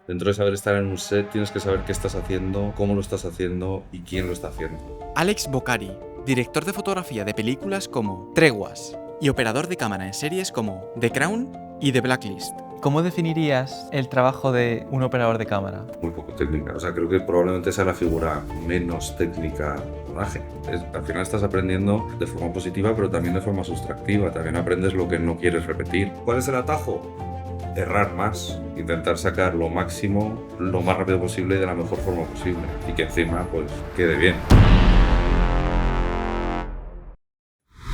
Dentro de saber estar en un set, tienes que saber qué estás haciendo, cómo lo estás haciendo y quién lo está haciendo. Alex Boccari, director de fotografía de películas como Treguas y operador de cámara en series como The Crown y The Blacklist. ¿Cómo definirías el trabajo de un operador de cámara? Muy poco técnica. O sea, creo que probablemente sea la figura menos técnica del rodaje. Al final estás aprendiendo de forma positiva, pero también de forma sustractiva. También aprendes lo que no quieres repetir. ¿Cuál es el atajo? Errar más, intentar sacar lo máximo, lo más rápido posible y de la mejor forma posible. Y que encima, pues, quede bien.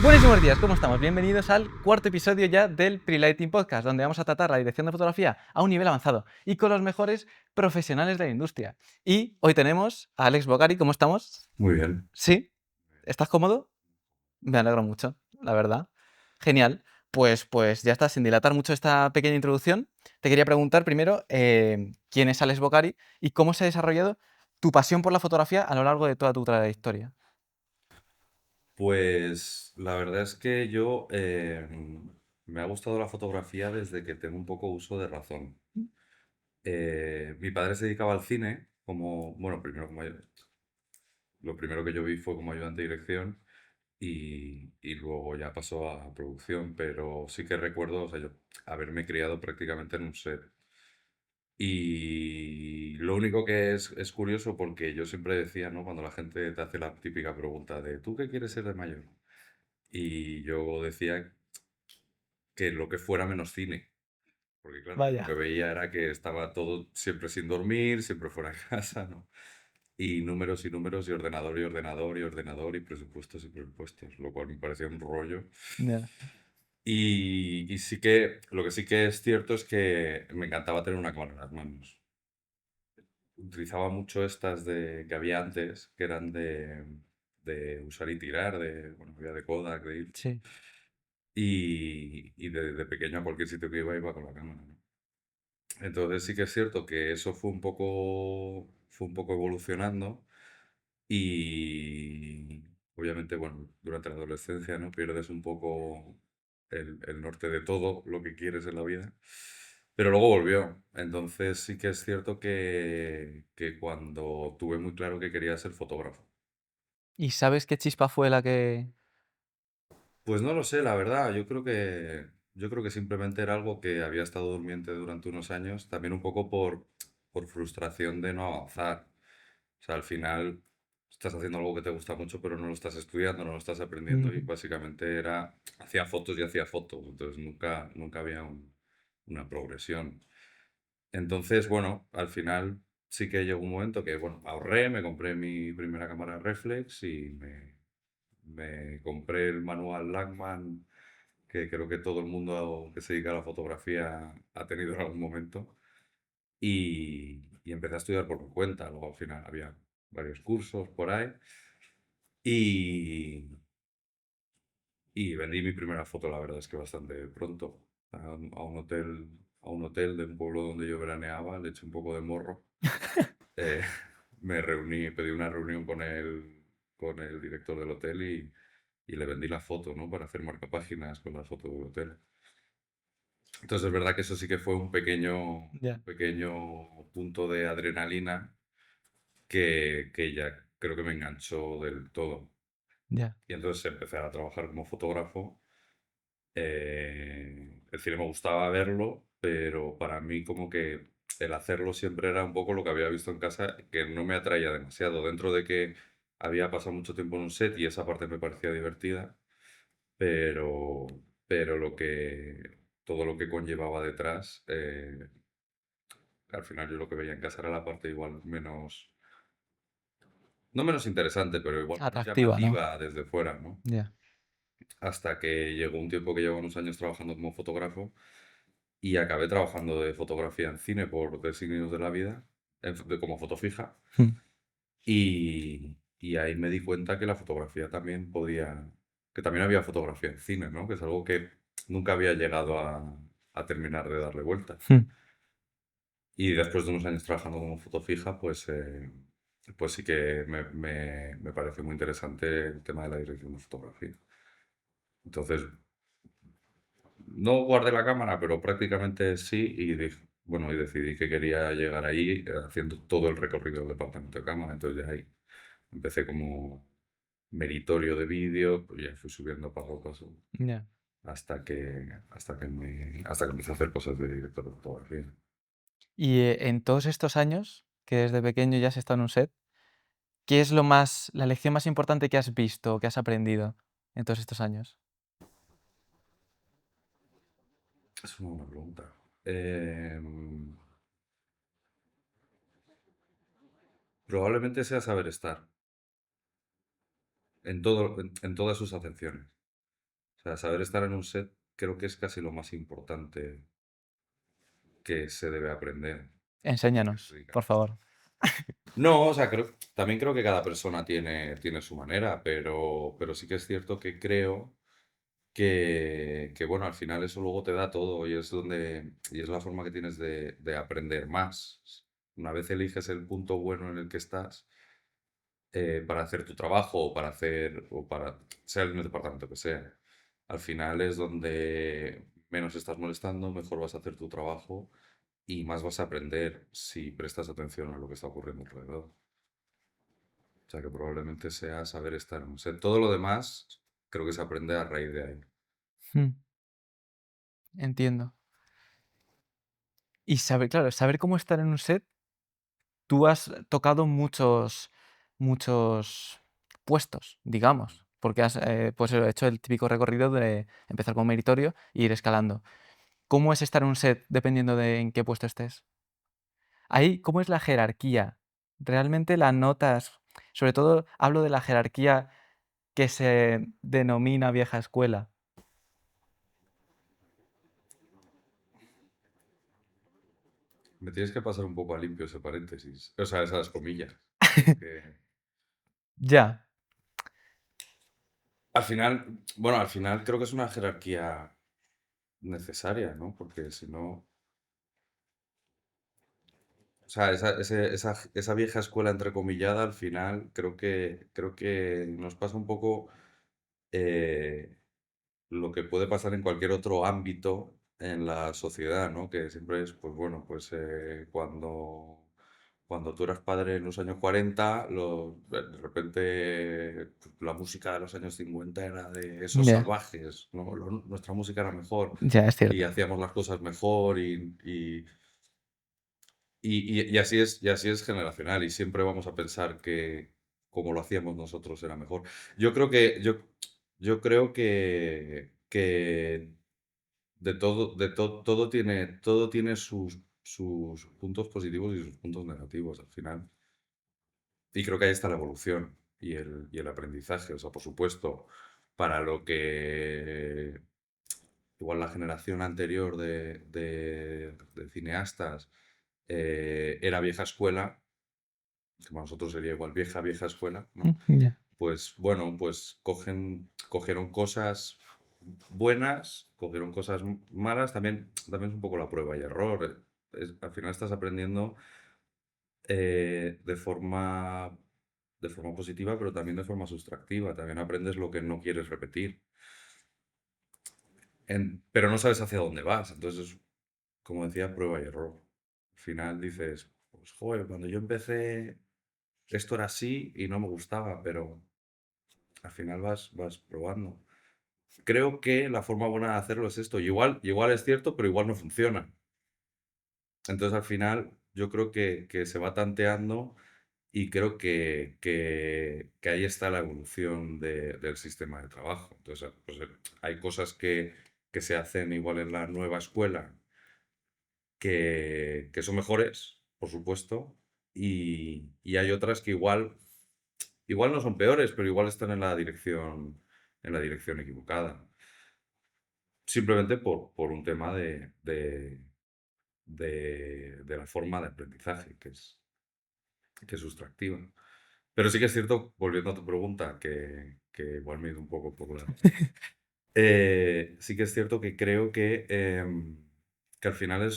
Buenísimos días, ¿cómo estamos? Bienvenidos al cuarto episodio ya del Pre-Lighting Podcast, donde vamos a tratar la dirección de fotografía a un nivel avanzado y con los mejores profesionales de la industria. Y hoy tenemos a Alex Boccari, ¿cómo estamos? Muy bien. ¿Sí? ¿Estás cómodo? Me alegro mucho, la verdad. Genial. Pues ya está, sin dilatar mucho esta pequeña introducción, te quería preguntar primero quién es Alex Boccari y cómo se ha desarrollado tu pasión por la fotografía a lo largo de toda tu trayectoria. Pues la verdad es que yo me ha gustado la fotografía desde que tengo un poco uso de razón. Mi padre se dedicaba al cine como, bueno, lo primero que yo vi fue como ayudante de dirección y luego ya pasó a producción, pero sí que recuerdo, o sea, yo haberme criado prácticamente en un set. Y lo único que es curioso porque yo siempre decía, ¿no? Cuando la gente te hace la típica pregunta de ¿tú qué quieres ser de mayor? Y yo decía que lo que fuera menos cine. Porque claro, lo que Vaya. veía era que estaba todo siempre sin dormir, siempre fuera de casa, ¿no? Y números y ordenador y ordenador y ordenador y presupuestos, lo cual me parecía un rollo. Ya. Y sí que, lo que sí que es cierto es que me encantaba tener una cámara en las manos. Utilizaba mucho estas que había antes, que eran de usar y tirar, bueno, había de Kodak, de Ilfo. Sí. Y de pequeño a cualquier sitio que iba con la cámara, ¿no? Entonces sí que es cierto que eso fue un poco evolucionando y obviamente, bueno, durante la adolescencia, ¿no? Pierdes un poco el norte de todo lo que quieres en la vida, pero luego volvió. Entonces sí que es cierto que cuando tuve muy claro que quería ser fotógrafo. ¿Y sabes qué chispa fue la que...? Pues no lo sé, la verdad. Yo creo que simplemente era algo que había estado durmiente durante unos años, también un poco por frustración de no avanzar. O sea, al final estás haciendo algo que te gusta mucho, pero no lo estás estudiando, no lo estás aprendiendo y Ujú. básicamente era, hacía fotos y hacía fotos, entonces nunca había una progresión. Entonces, bueno, al final sí que llegó un momento que, bueno, ahorré, me compré mi primera cámara reflex y me compré el manual Langman, que creo que todo el mundo que se dedica a la fotografía ha tenido en algún momento, y empecé a estudiar por mi cuenta. Luego al final había varios cursos por ahí y, y vendí mi primera foto, la verdad es que bastante pronto, a un hotel de un pueblo donde yo veraneaba, le eché un poco de morro. Eh, me reuní, pedí una reunión con el director del hotel y le vendí la foto, ¿no? Para hacer marcapáginas con la foto del hotel. Entonces es verdad que eso sí que fue Ya, un pequeño punto de adrenalina que ya creo que me enganchó del todo. ya, Y entonces empecé a trabajar como fotógrafo. El cine me gustaba verlo, pero para mí como que el hacerlo siempre era un poco lo que había visto en casa, que no me atraía demasiado. Dentro de que había pasado mucho tiempo en un set y esa parte me parecía divertida, pero, pero todo lo que conllevaba detrás, al final yo lo que veía en casa era la parte igual menos, no menos interesante, pero igual menos atractiva, ¿no? llamativa desde fuera, ¿no? Ya. Hasta que llegó un tiempo que llevo unos años trabajando como fotógrafo y acabé trabajando de fotografía en cine por designios de la vida, como foto fija, Mm. y ahí me di cuenta que la fotografía también que también había fotografía en cine, ¿no? Que es algo que nunca había llegado a terminar de darle vueltas. Mm. Y después de unos años trabajando como foto fija, pues sí que me pareció muy interesante el tema de la dirección de fotografía. Entonces, no guardé la cámara, pero prácticamente sí, y dije, bueno, y decidí que quería llegar ahí haciendo todo el recorrido del departamento de cámara. Entonces ya ahí empecé como meritorio de vídeo, pues ya fui subiendo paso a paso Ya. hasta que empecé a hacer cosas de director de fotografía. Y en todos estos años, que desde pequeño ya has estado en un set, ¿qué es la lección más importante que has visto o que has aprendido en todos estos años? Es una buena pregunta. Em, Probablemente sea saber estar en todas sus atenciones. O sea, saber estar en un set creo que es casi lo más importante que se debe aprender cuando quieres Enséñanos, por dedicarte a esto. favor. No, o sea, también creo que cada persona tiene su manera, pero sí que es cierto que creo que, bueno, al final eso luego te da todo y es la forma que tienes de aprender más. Una vez eliges el punto bueno en el que estás, para hacer tu trabajo o para sea en el departamento que sea. Al final es donde menos estás molestando, mejor vas a hacer tu trabajo y más vas a aprender si prestas atención a lo que está ocurriendo alrededor. O sea que probablemente sea saber estar en un set. Todo lo demás creo que se aprende a raíz de ahí. Mm, entiendo. Y saber cómo estar en un set, tú has tocado muchos puestos, digamos, porque has, pues, hecho el típico recorrido de empezar como meritorio e ir escalando. ¿Cómo es estar en un set dependiendo de en qué puesto estés? Ahí, ¿cómo es la jerarquía? ¿Realmente la notas? Sobre todo hablo de la jerarquía que se denomina vieja escuela. Me tienes que pasar un poco a limpio ese paréntesis, o sea, esas comillas, porque Ya, al final creo que es una jerarquía necesaria, ¿no? Porque si no, o sea, esa vieja escuela entrecomillada, al final creo que nos pasa un poco eh, lo que puede pasar en cualquier otro ámbito en la sociedad, ¿no? Que siempre es, pues bueno, pues cuando tú eras padre en los años 40, de repente pues, la música de los años 50 era de esos ya, salvajes, ¿no? Nuestra música era mejor ya, es y cierto. hacíamos las cosas mejor y así es generacional y siempre vamos a pensar que como lo hacíamos nosotros era mejor. Yo creo que todo tiene sus puntos positivos y sus puntos negativos al final. Y creo que ahí está la evolución y el aprendizaje. O sea, por supuesto, para lo que igual la generación anterior de cineastas era vieja escuela, que para nosotros sería igual vieja escuela, ¿no? Ya, Pues bueno, pues cogieron cosas buenas, cogieron cosas malas, también es un poco la prueba y error. Al final estás aprendiendo de forma positiva, pero también de forma sustractiva. También aprendes lo que no quieres repetir, pero no sabes hacia dónde vas. Entonces, como decía, prueba y error. Al final dices, pues joder, cuando yo empecé esto era así y no me gustaba, pero al final vas probando. Creo que la forma buena de hacerlo es esto. Igual es cierto, pero igual no funciona. Entonces, al final, yo creo que se va tanteando y creo que ahí está la evolución del sistema de trabajo. Entonces, pues, hay cosas que se hacen igual en la nueva escuela que son mejores, por supuesto, y hay otras que igual no son peores, pero igual están en la dirección equivocada. Simplemente por un tema de la forma de aprendizaje, que es sustractiva. Pero sí que es cierto, volviendo a tu pregunta, que igual me he ido un poco por la... sí que es cierto que creo que al final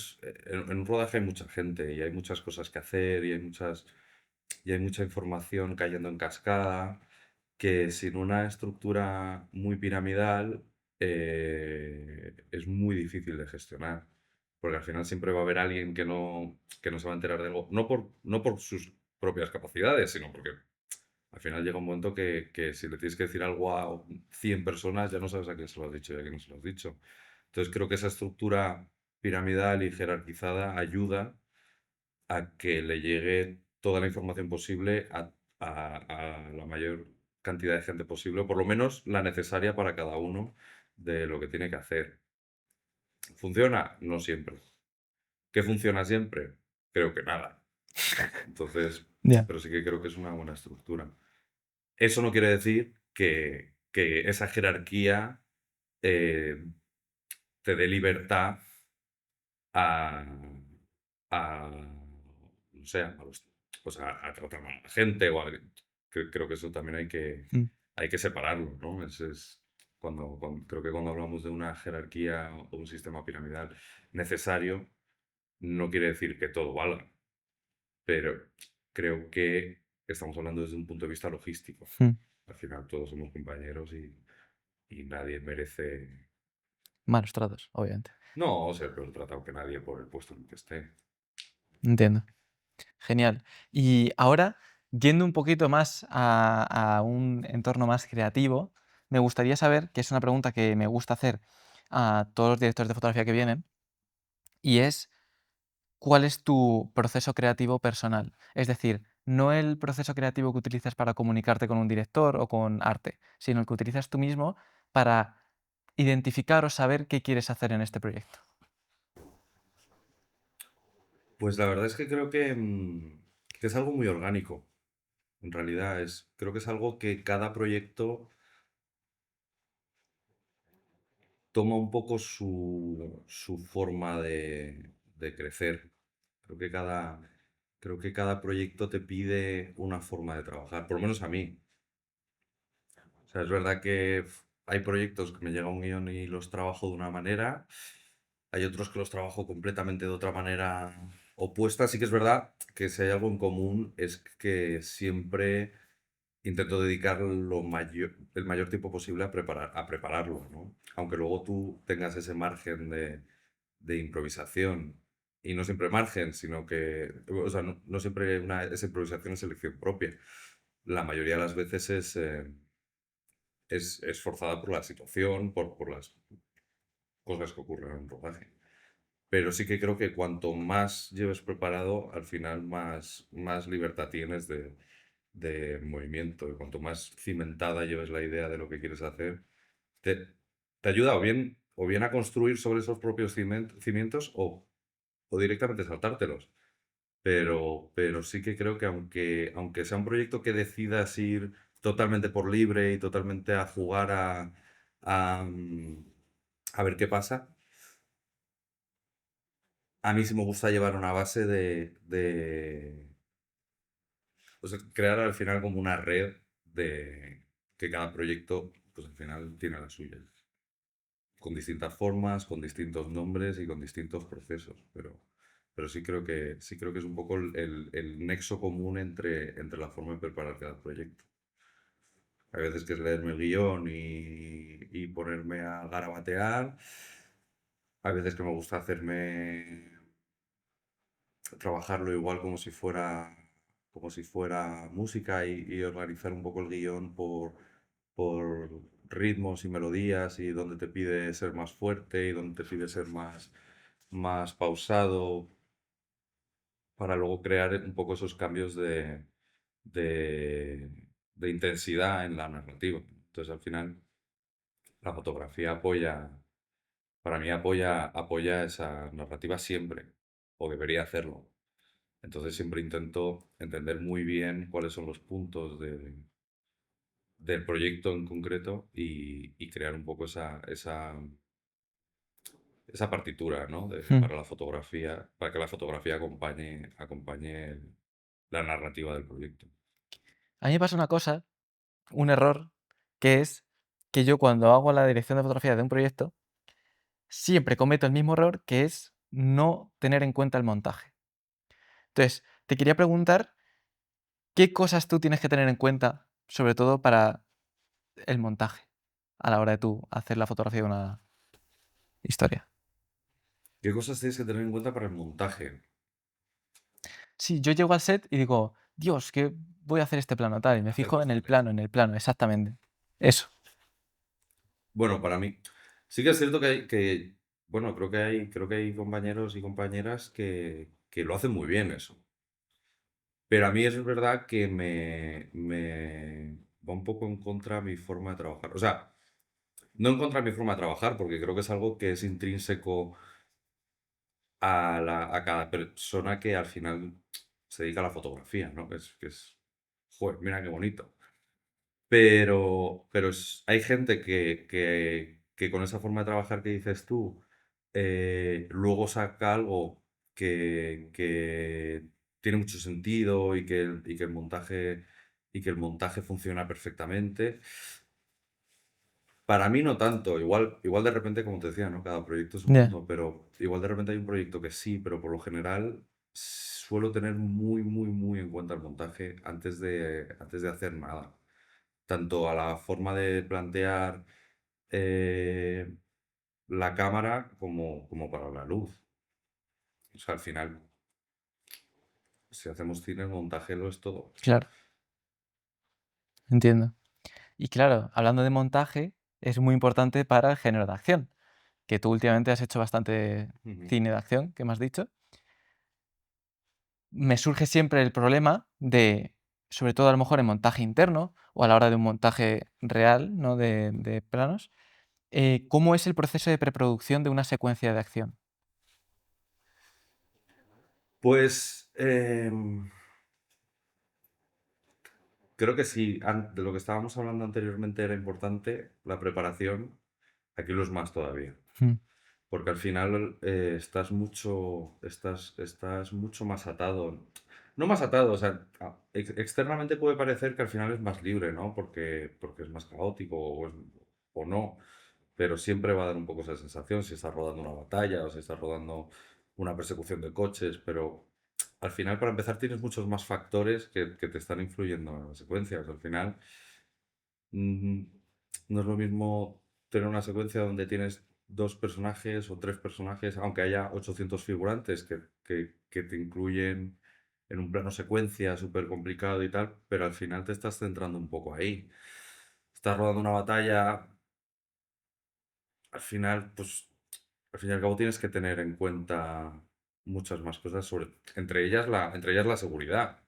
en un rodaje hay mucha gente y hay muchas cosas que hacer y hay mucha información cayendo en cascada, que sin una estructura muy piramidal es muy difícil de gestionar. porque al final siempre va a haber alguien que no se va a enterar de algo, no por sus propias capacidades, sino porque al final llega un momento que si le tienes que decir algo a 100 personas, ya no sabes a quién se lo has dicho y a quién no se lo has dicho. Entonces creo que esa estructura piramidal y jerarquizada ayuda a que le llegue toda la información posible a la mayor cantidad de gente posible, o por lo menos la necesaria para cada uno de lo que tiene que hacer. ¿Funciona? No siempre. ¿Qué funciona siempre? Creo que nada. Entonces, Ya. pero sí que creo que es una buena estructura. Eso no quiere decir que esa jerarquía eh, te dé libertad a, a, no sé, pues a tratar mal a la gente o creo que eso también Mm. hay que separarlo, ¿no? Creo que cuando hablamos de una jerarquía o un sistema piramidal necesario, no quiere decir que todo valga, pero creo que estamos hablando desde un punto de vista logístico. Mm. Al final todos somos compañeros y nadie merece, Malos tratos, obviamente. no ser peor tratado que nadie por el puesto en el que esté. Entiendo. Genial. Y ahora, yendo un poquito más a un entorno más creativo, me gustaría saber, que es una pregunta que me gusta hacer a todos los directores de fotografía que vienen, y es, ¿cuál es tu proceso creativo personal? Es decir, no el proceso creativo que utilizas para comunicarte con un director o con arte, sino el que utilizas tú mismo para identificar o saber qué quieres hacer en este proyecto. Pues la verdad es que creo que es algo muy orgánico. En realidad creo que es algo que cada proyecto toma un poco su forma de crecer. Creo que creo que cada proyecto te pide una forma de trabajar, por lo menos a mí. O sea, es verdad que hay proyectos que me llega un guión y los trabajo de una manera, hay otros que los trabajo completamente de otra manera opuesta. Sí que es verdad que si hay algo en común es que siempre intento dedicar el mayor tiempo posible a prepararlo, ¿no? Aunque luego tú tengas ese margen de improvisación. Y no siempre margen, sino que, o sea, no siempre esa improvisación es elección propia. La mayoría de las veces es forzada por la situación, por las cosas que ocurren en un rodaje. Pero sí que creo que cuanto más lleves preparado, al final más libertad tienes de movimiento. Y cuanto más cimentada lleves la idea de lo que quieres hacer, te, te ayuda o bien a construir sobre esos propios cimientos o directamente saltártelos. Pero sí que creo que aunque sea un proyecto que decidas ir totalmente por libre y totalmente a jugar a ver qué pasa, a mí sí me gusta llevar una base o sea, crear al final como una red de que cada proyecto, pues al final tiene la suya, con distintas formas, con distintos nombres y con distintos procesos, pero sí creo que es un poco el nexo común entre la forma de preparar cada proyecto. Hay veces que es leerme el guión y ponerme a garabatear. Hay veces que me gusta trabajarlo igual como si fuera música y organizar un poco el guión por ritmos y melodías y donde te pide ser más fuerte y donde te pide ser más pausado para luego crear un poco esos cambios de, de intensidad en la narrativa. Entonces al final la fotografía para mí apoya esa narrativa siempre, o debería hacerlo. Entonces siempre intento entender muy bien cuáles son los puntos del proyecto en concreto y crear un poco esa partitura, ¿no? Mm. Para la fotografía, para que la fotografía acompañe la narrativa del proyecto. A mí me pasa una cosa, un error, que es que yo cuando hago la dirección de fotografía de un proyecto, siempre cometo el mismo error, que es no tener en cuenta el montaje. Entonces, te quería preguntar, ¿qué cosas tú tienes que tener en cuenta, sobre todo para el montaje, a la hora de tú hacer la fotografía de una historia? ¿Qué cosas tienes que tener en cuenta para el montaje? Sí, yo llego al set y digo: "Dios, que voy a hacer este plano, tal", y me Hacer fijo posible. en el plano, exactamente. Eso. Bueno, para mí, sí que es cierto bueno, creo que hay compañeros y compañeras que lo hacen muy bien eso. Pero a mí es verdad que me va un poco en contra mi forma de trabajar. O sea, no en contra de mi forma de trabajar, porque creo que es algo que es intrínseco a cada persona que al final se dedica a la fotografía, ¿no? Joder, mira qué bonito. Pero hay gente que con esa forma de trabajar que dices tú, luego saca algo que tiene mucho sentido y que el montaje funciona perfectamente. Para mí no tanto, igual de repente, como te decía, ¿no? Cada proyecto es un Ya, mundo, pero igual de repente hay un proyecto que sí, pero por lo general suelo tener muy, muy, muy en cuenta el montaje antes de hacer nada. Tanto a la forma de plantear eh, la cámara como para la luz. O sea, al final, si hacemos cine, el montaje lo es todo. claro, entiendo. Y claro, hablando de montaje, es muy importante para el género de acción, que tú últimamente has hecho bastante Ujú. cine de acción, que me has dicho. Me surge siempre el problema de, sobre todo a lo mejor en montaje interno o a la hora de un montaje real, ¿no? De planos, ¿cómo es el proceso de preproducción de una secuencia de acción? Pues creo que sí, de lo que estábamos hablando anteriormente era importante, la preparación, aquí lo es más todavía. Mm, Porque al final estás mucho más atado. No más atado, o sea, externamente puede parecer que al final es más libre, ¿no? Porque es más caótico o no, pero siempre va a dar un poco esa sensación si estás rodando una batalla o si estás rodando una persecución de coches, pero al final, para empezar, tienes muchos más factores que te están influyendo en las secuencias. Al final, Mm, no es lo mismo tener una secuencia donde tienes dos personajes o tres personajes, aunque haya 800 figurantes que te incluyen en un plano secuencia súper complicado y tal, pero al final te estás centrando un poco ahí. Estás rodando una batalla, al final, pues, al fin y al cabo tienes que tener en cuenta muchas más cosas entre ellas la seguridad.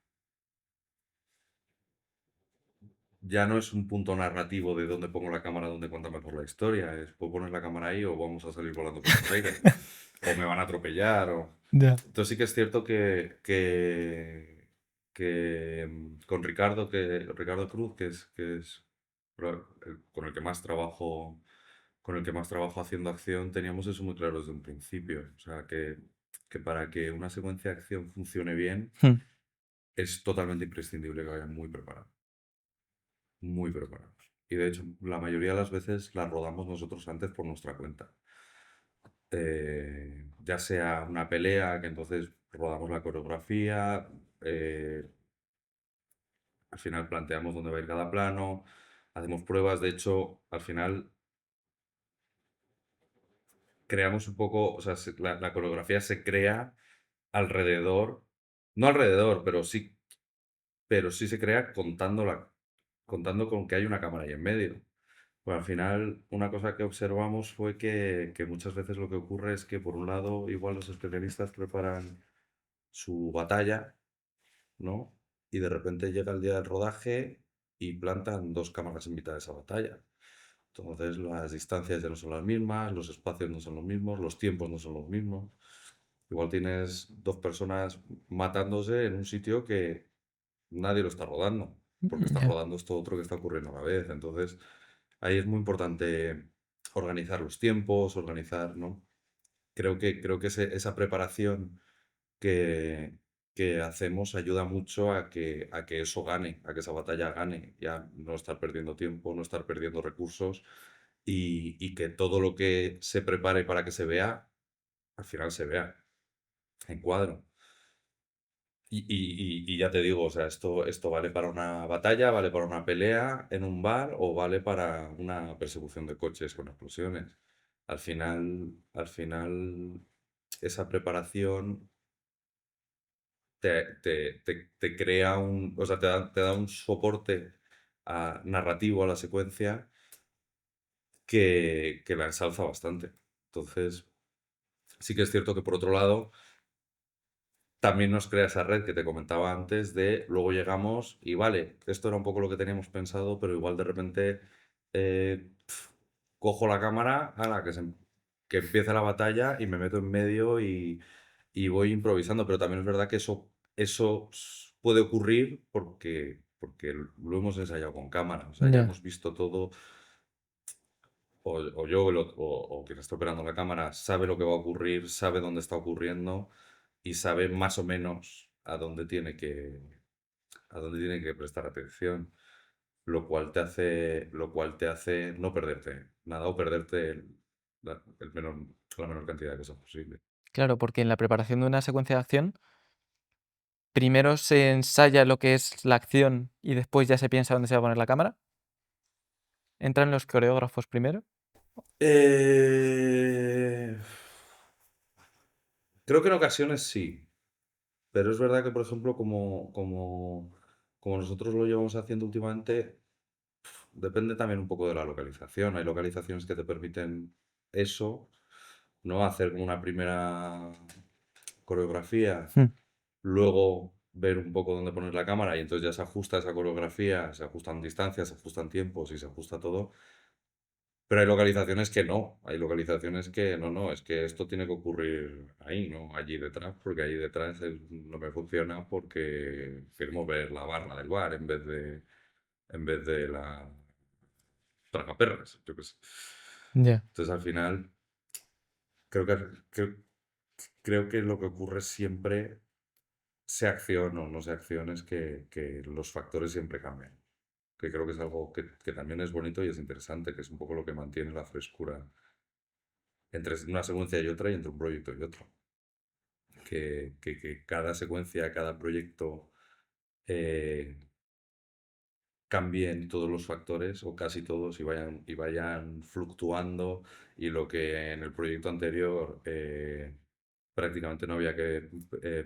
Ya no es un punto narrativo de dónde pongo la cámara, dónde cuenta mejor la historia. Es, puedo poner la cámara ahí o vamos a salir volando por los aires. O me van a atropellar. ya. Entonces sí que es cierto que con Ricardo Cruz, que es con el que más trabajo haciendo acción, teníamos eso muy claro desde un principio. O sea, que para que una secuencia de acción funcione bien, Mm, es totalmente imprescindible que vayan muy preparados. Muy preparados. Y de hecho, la mayoría de las veces las rodamos nosotros antes por nuestra cuenta. Ya sea una pelea, que entonces rodamos la coreografía, al final planteamos dónde va a ir cada plano, hacemos pruebas, de hecho, al final creamos un poco, o sea, la coreografía se crea alrededor, no alrededor, pero sí se crea contando con que hay una cámara ahí en medio. Pues al final, una cosa que observamos fue que muchas veces lo que ocurre es que, por un lado, igual los especialistas preparan su batalla, ¿no? Y de repente llega el día del rodaje y plantan dos cámaras en mitad de esa batalla. Entonces, las distancias ya no son las mismas, los espacios no son los mismos, los tiempos no son los mismos. Igual tienes dos personas matándose en un sitio que nadie lo está rodando, porque está ya. rodando esto otro que está ocurriendo a la vez. Entonces, ahí es muy importante organizar los tiempos, organizar, ¿no? Creo que esa preparación que, que hacemos ayuda mucho a que eso gane, a que esa batalla gane, ya no estar perdiendo tiempo, no estar perdiendo recursos y que todo lo que se prepare para que se vea, al final se vea en cuadro. Y ya te digo, o sea, esto vale para una batalla, vale para una pelea en un bar o vale para una persecución de coches con explosiones. Al final esa preparación te crea o sea, te da un soporte narrativo a la secuencia que la ensalza bastante. Entonces, sí que es cierto que por otro lado, también nos crea esa red que te comentaba antes de luego llegamos y vale, esto era un poco lo que teníamos pensado, pero igual de repente cojo la cámara, que empieza la batalla y me meto en medio y voy improvisando, pero también es verdad que eso puede ocurrir porque lo hemos ensayado con cámara, o sea, ya Ya. hemos visto todo, o yo o quien está operando la cámara sabe lo que va a ocurrir, sabe dónde está ocurriendo y sabe más o menos a dónde tiene que prestar atención, lo cual te hace no perderte nada o perderte la menor cantidad de cosas posible. Claro, porque en la preparación de una secuencia de acción, primero se ensaya lo que es la acción y después ya se piensa dónde se va a poner la cámara. ¿Entran los coreógrafos primero? Eh, Creo que en ocasiones sí, pero es verdad que, por ejemplo, como nosotros lo llevamos haciendo últimamente, depende también un poco de la localización. Hay localizaciones que te permiten eso, ¿no? Hacer como una primera coreografía, Mm, luego ver un poco dónde poner la cámara y entonces ya se ajusta esa coreografía, se ajustan distancias, se ajustan tiempos y se ajusta todo. Pero hay localizaciones que no, hay localizaciones que no, es que esto tiene que ocurrir ahí, no allí detrás, porque allí detrás no me funciona porque quiero ver la barra del bar en vez de la tragaperras, yo qué sé. ya. Entonces al final creo que, creo, creo que lo que ocurre siempre, sea acción o no sea acción, es que los factores siempre cambian. Que creo que es algo que también es bonito y es interesante, que es un poco lo que mantiene la frescura entre una secuencia y otra y entre un proyecto y otro. Que cada secuencia, cada proyecto eh, cambien todos los factores o casi todos y vayan fluctuando y lo que en el proyecto anterior prácticamente no había que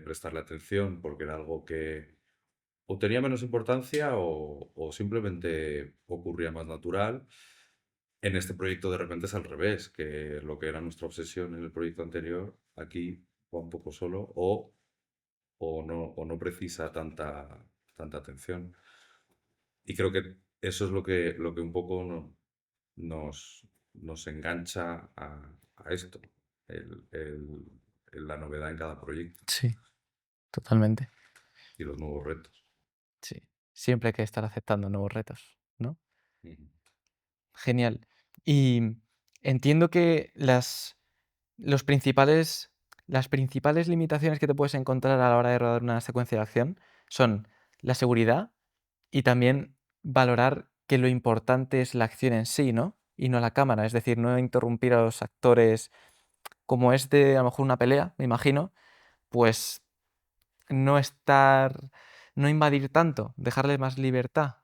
prestarle atención porque era algo que o tenía menos importancia o simplemente ocurría más natural. En este proyecto de repente es al revés, que lo que era nuestra obsesión en el proyecto anterior, aquí va un poco solo o no precisa tanta atención. Y creo que eso es lo que un poco nos engancha a esto, el- el- la novedad en cada proyecto Sí, totalmente. y los nuevos retos. Sí. Siempre hay que estar aceptando nuevos retos, ¿no? Ujú. Genial. Y entiendo que las principales limitaciones que te puedes encontrar a la hora de rodar una secuencia de acción son la seguridad y también valorar que lo importante es la acción en sí, ¿no? Y no la cámara. Es decir, no interrumpir a los actores como es de a lo mejor una pelea, me imagino, pues no estar, no invadir tanto, dejarle más libertad.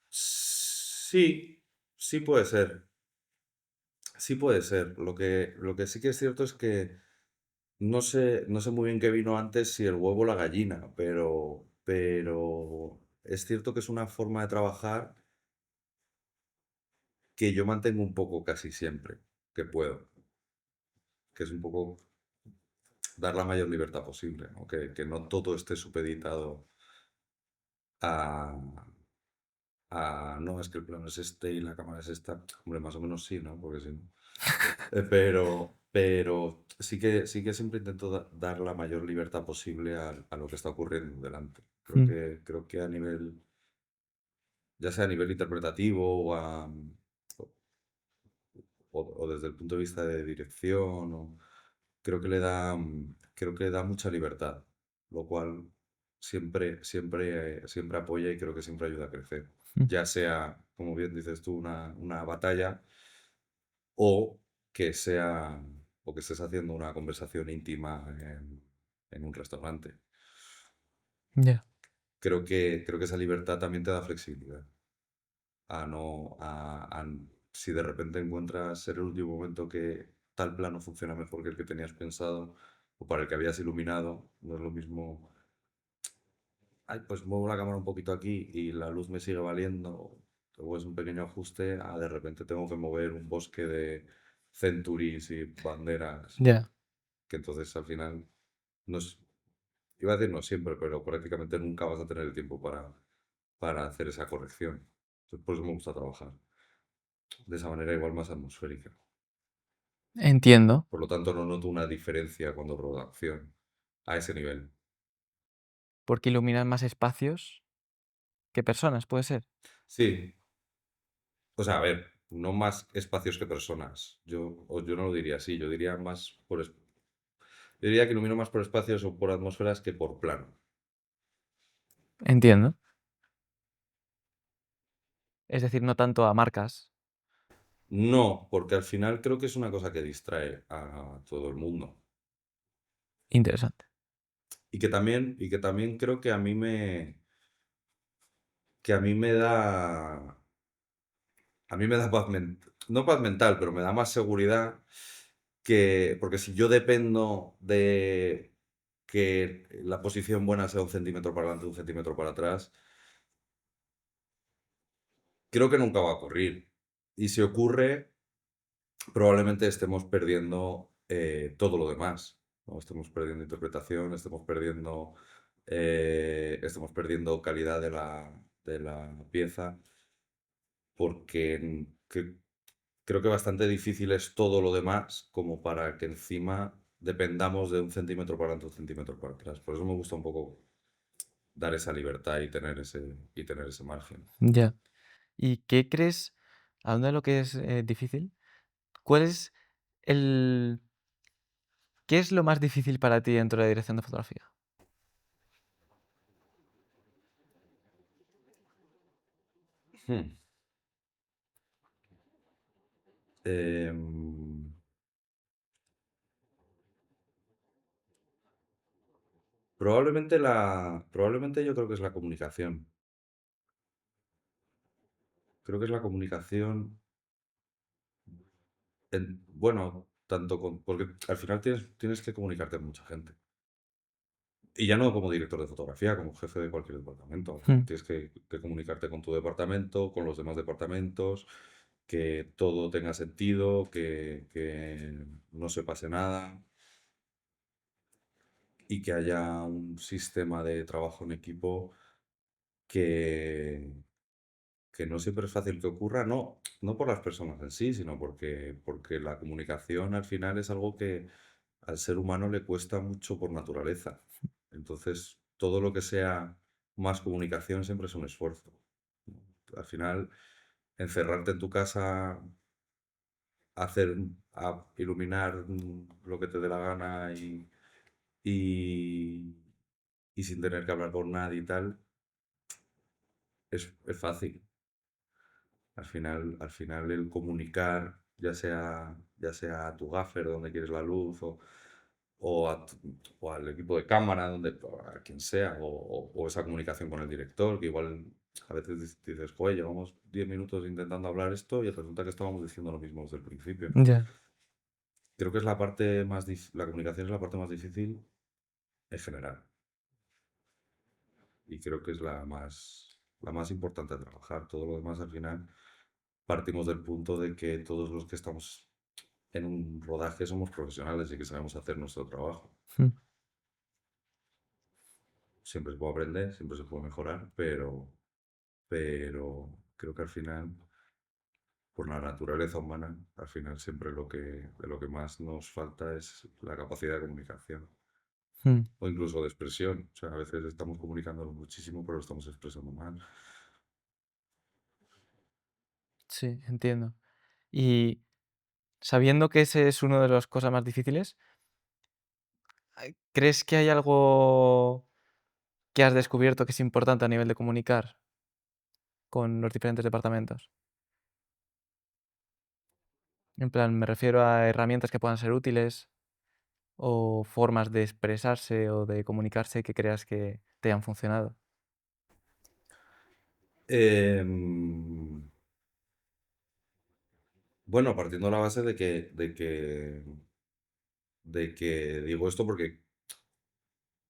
Sí, sí puede ser. Sí puede ser. Lo que sí que es cierto es que no sé muy bien qué vino antes, si el huevo o la gallina, pero es cierto que es una forma de trabajar que yo mantengo un poco casi siempre que puedo, que es un poco dar la mayor libertad posible, ¿no? Que no todo esté supeditado a, no, es que el plano es este y la cámara es esta. Hombre, más o menos sí, ¿no? Porque si no. Pero sí que siempre intento dar la mayor libertad posible a lo que está ocurriendo delante. Creo Mm, que, creo que a nivel, ya sea a nivel interpretativo o desde el punto de vista de dirección, creo que da mucha libertad, lo cual siempre apoya y creo que siempre ayuda a crecer. mm. Ya sea, como bien dices tú, una batalla o que sea, o que estés haciendo una conversación íntima en un restaurante. Ya. Creo que esa libertad también te da flexibilidad. a no, si de repente encuentras en el último momento que tal plano funciona mejor que el que tenías pensado o para el que habías iluminado, no es lo mismo, ay, pues muevo la cámara un poquito aquí y la luz me sigue valiendo, o es un pequeño ajuste, a de repente tengo que mover un bosque de centuries y banderas, Ya. que entonces al final no es, iba a decir no siempre, pero prácticamente nunca vas a tener el tiempo para hacer esa corrección. Entonces, por eso me gusta trabajar de esa manera igual más atmosférica. Entiendo. Por lo tanto, no noto una diferencia cuando rodo acción a ese nivel. Porque iluminan más espacios que personas, ¿puede ser? Sí, o sea, a ver, no más espacios que personas. Yo no lo diría así, yo diría más yo diría que ilumino más por espacios o por atmósferas que por plano. Entiendo. Es decir, no tanto a marcas. No, porque al final creo que es una cosa que distrae a todo el mundo. Interesante. Y que también creo que a mí me da paz mental, no paz mental, pero me da más seguridad porque si yo dependo de que la posición buena sea un centímetro para adelante, un centímetro para atrás, creo que nunca va a ocurrir. Y si ocurre, probablemente estemos perdiendo todo lo demás, ¿no? Estemos perdiendo interpretación, estemos perdiendo calidad de la pieza, porque creo que bastante difícil es todo lo demás como para que encima dependamos de un centímetro para adelante, un centímetro para atrás. Por eso me gusta un poco dar esa libertad y tener ese margen. Ya. ¿Y qué crees, hablando de lo que es difícil, cuál es el... ¿Qué es lo más difícil para ti dentro de la dirección de fotografía? Hmm. Em, probablemente yo creo que es la comunicación. Creo que es la comunicación, bueno, porque al final tienes que comunicarte con mucha gente. Y ya no como director de fotografía, como jefe de cualquier departamento. Al final Mm, tienes que comunicarte con tu departamento, con los demás departamentos, que todo tenga sentido, que no se pase nada y que haya un sistema de trabajo en equipo que, que no siempre es fácil que ocurra, no por las personas en sí, sino porque la comunicación al final es algo que al ser humano le cuesta mucho por naturaleza. Entonces, todo lo que sea más comunicación siempre es un esfuerzo. Al final, encerrarte en tu casa, iluminar lo que te dé la gana y, y sin tener que hablar con nadie y tal, es fácil. Al final el comunicar, ya sea a tu gaffer donde quieres la luz o al equipo de cámara, o a quien sea, o esa comunicación con el director, que igual a veces dices, oye, llevamos 10 minutos intentando hablar esto y resulta que estábamos diciendo lo mismo desde el principio. ya. Creo que la comunicación es la parte más difícil en general y creo que es la más importante a trabajar. Todo lo demás al final partimos del punto de que todos los que estamos en un rodaje somos profesionales y que sabemos hacer nuestro trabajo. Mm, Siempre se puede aprender, siempre se puede mejorar, pero creo que al final, por la naturaleza humana, al final siempre de lo que más nos falta es la capacidad de comunicación mm, o incluso de expresión. O sea, a veces estamos comunicándolo muchísimo, pero lo estamos expresando mal. sí, entiendo. Y sabiendo que ese es uno de las cosas más difíciles, ¿crees que hay algo que has descubierto que es importante a nivel de comunicar con los diferentes departamentos? En plan, me refiero a herramientas que puedan ser útiles o formas de expresarse o de comunicarse que creas que te han funcionado. Em, Bueno, partiendo de la base de que digo esto porque